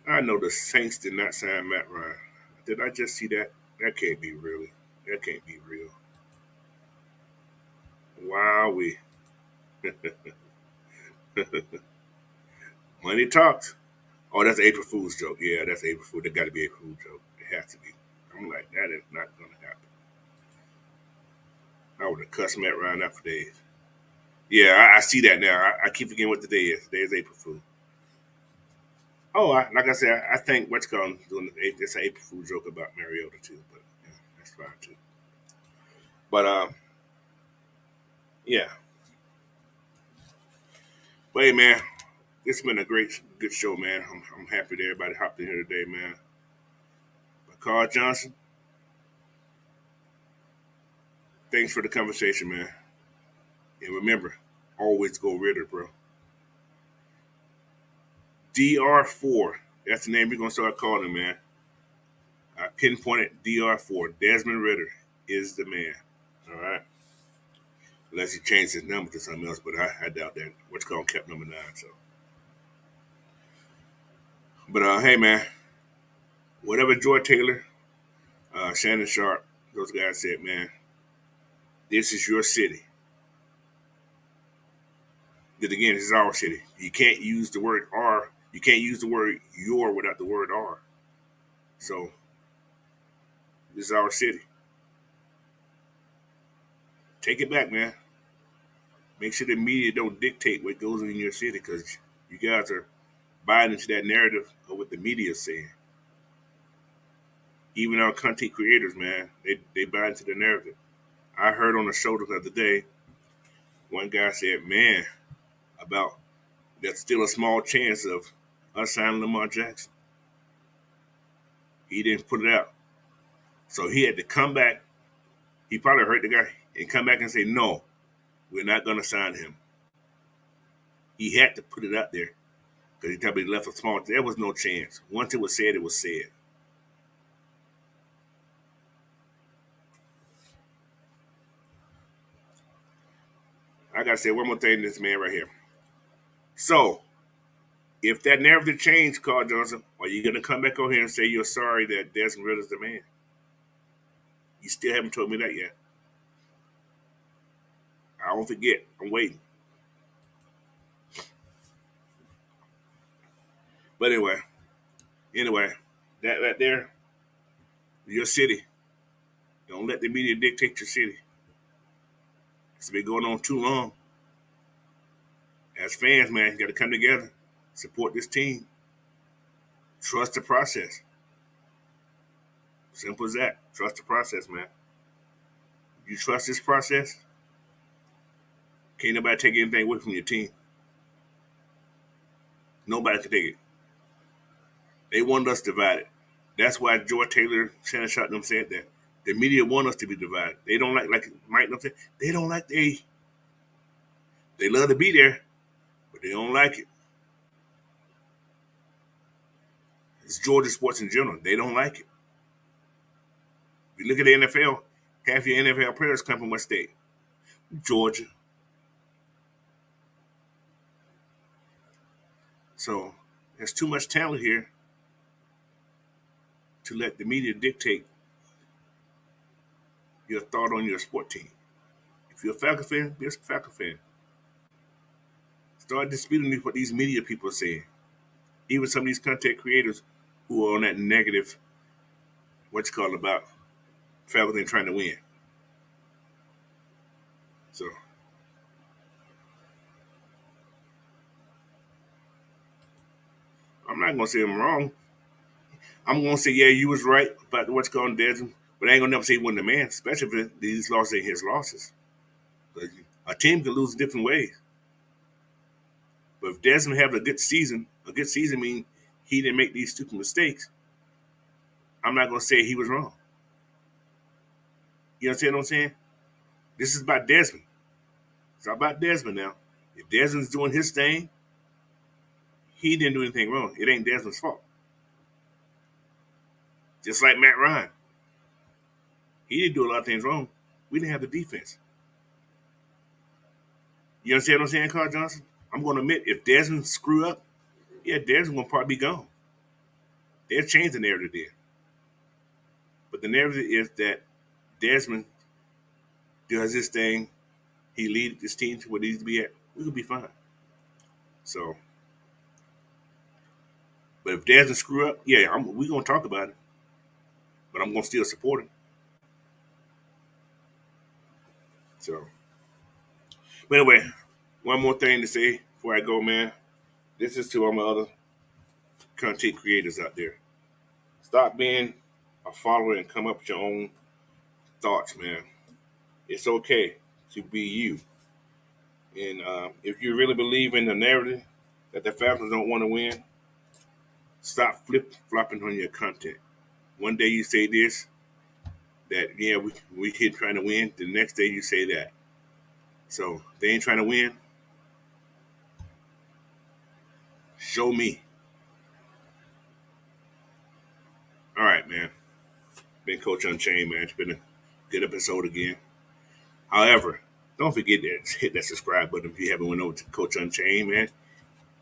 I know the Saints did not sign Matt Ryan. Did I just see that? That can't be really. That can't be real. Wow, we money talks. Oh, that's an April Fool's joke. Yeah, that's April Fool. That got to be April Fool's joke. It has to be. I'm like, that is not gonna happen. I would have cussed Matt Ryan out for days. Yeah, I see that now. I keep forgetting what the day is. Today is April Fool. Oh, like I said, I think what's called doing it's an April Fool joke about Mariota too, but yeah, that's fine too. But yeah. But hey, man, it's been a good show, man. I'm happy that everybody hopped in here today, man. But Carl Johnson, thanks for the conversation, man. And remember, always go Ritter, bro. DR4. That's the name we're gonna start calling him, man. I pinpointed DR4. Desmond Ritter is the man. All right. Unless he changed his number to something else, but I doubt that. What's called kept number 9. So, but hey, man, whatever Joy Taylor, Shannon Sharp, those guys said, man, this is your city. Then again, this is our city. You can't use the word R. You can't use the word your without the word R. So this is our city. Take it back, man. Make sure the media don't dictate what goes on in your city, because you guys are buying into that narrative of what the media is saying. Even our content creators, man, they buy into the narrative. I heard on the show the other day, one guy said, man, about there's still a small chance of us signing Lamar Jackson. He didn't put it out. So he had to come back. He probably heard the guy and come back and say, no, we're not going to sign him. He had to put it out there because he probably left a small. There was no chance. Once it was said, it was said. I got to say one more thing to this man right here. So, if that narrative changed, Carl Johnson, are you going to come back on here and say you're sorry that Desmond Ritter's the man? You still haven't told me that yet. I don't forget. I'm waiting. But anyway, that right there, your city. Don't let the media dictate your city. It's been going on too long. As fans, man, you got to come together, support this team, trust the process. Simple as that. Trust the process, man. You trust this process, can't nobody take anything away from your team. Nobody can take it. They want us divided. That's why George Taylor, Shannon Sharp, them said that. The media want us to be divided. They don't like Mike said, they don't like they love to be there, but they don't like it. It's Georgia sports in general. They don't like it. If you look at the NFL, half your NFL players come from what state? Georgia. So there's too much talent here to let the media dictate your thought on your sport team. If you're a Falcon fan, be a Falcon fan. Start disputing what these media people are saying. Even some of these content creators who are on that negative, what's called about Falcons ain't trying to win. So I'm not gonna say I'm wrong. I'm gonna say, yeah, you was right about what's going on, Desmond, but I ain't gonna never say he wasn't the man, especially if these losses ain't his losses. But a team can lose different ways. But if Desmond have a good season means he didn't make these stupid mistakes. I'm not gonna say he was wrong. You understand what I'm saying? This is about Desmond. It's about Desmond now. If Desmond's doing his thing, he didn't do anything wrong. It ain't Desmond's fault. Just like Matt Ryan. He didn't do a lot of things wrong. We didn't have the defense. You understand what I'm saying, Carl Johnson? I'm going to admit, if Desmond screw up, yeah, Desmond will probably be gone. They'll change the narrative there. But the narrative is that Desmond does his thing. He leads this team to where it needs to be at. We could be fine. So, but if Desmond screw up, yeah, we're going to talk about it. But I'm going to still support him. So, but anyway, one more thing to say before I go, man. This is to all my other content creators out there. Stop being a follower and come up with your own thoughts, man. It's okay to be you. And if you really believe in the narrative that the Falcons don't want to win, stop flip-flopping on your content. One day you say this, that, yeah, we here trying to win. The next day you say that. So they ain't trying to win. Show me. All right, man. Been Coach Unchained, man. It's been a good episode again. However, don't forget to hit that subscribe button if you haven't went over to Coach Unchained, man.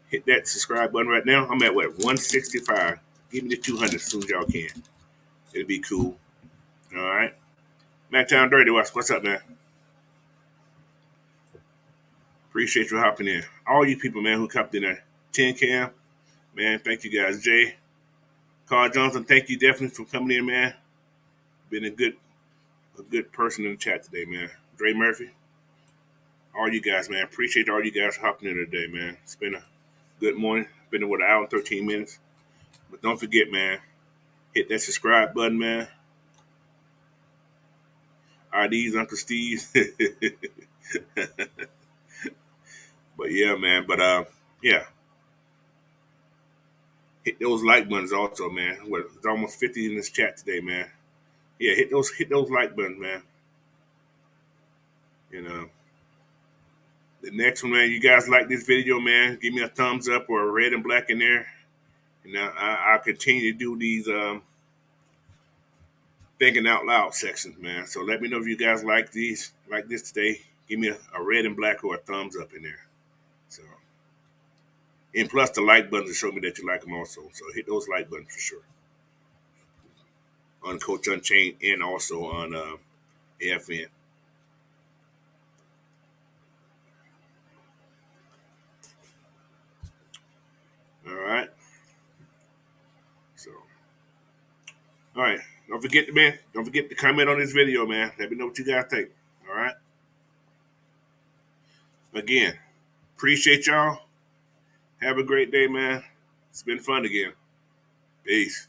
Hit that subscribe button right now. I'm at, 165. Give me the 200 as soon as y'all can. It'll be cool. All right. Macktown Dirty, what's up, man? Appreciate you hopping in. All you people, man, who hopped in there. 10 Cam, man, thank you guys. Jay, Carl Johnson, thank you definitely for coming in, man. Been a good person in the chat today, man. Dre Murphy, all you guys, man. Appreciate all you guys hopping in today, man. It's been a good morning. Been an hour and 13 minutes. But don't forget, man, hit that subscribe button, man. Are these Uncle Steve's? But yeah, man. But yeah. Hit those like buttons also, man. It's almost 50 in this chat today, man. Yeah, hit those like buttons, man. You know. The next one, man, you guys like this video, man, give me a thumbs up or a red and black in there. And I'll continue to do these thinking out loud sections, man. So let me know if you guys like this today. Give me a red and black or a thumbs up in there. So, and plus the like button to show me that you like them also. So hit those like buttons for sure. On Coach Unchained and also on AFN. All right. So, all right. Don't forget to comment on this video, man. Let me know what you guys think. All right. Again, appreciate y'all. Have a great day, man. It's been fun again. Peace.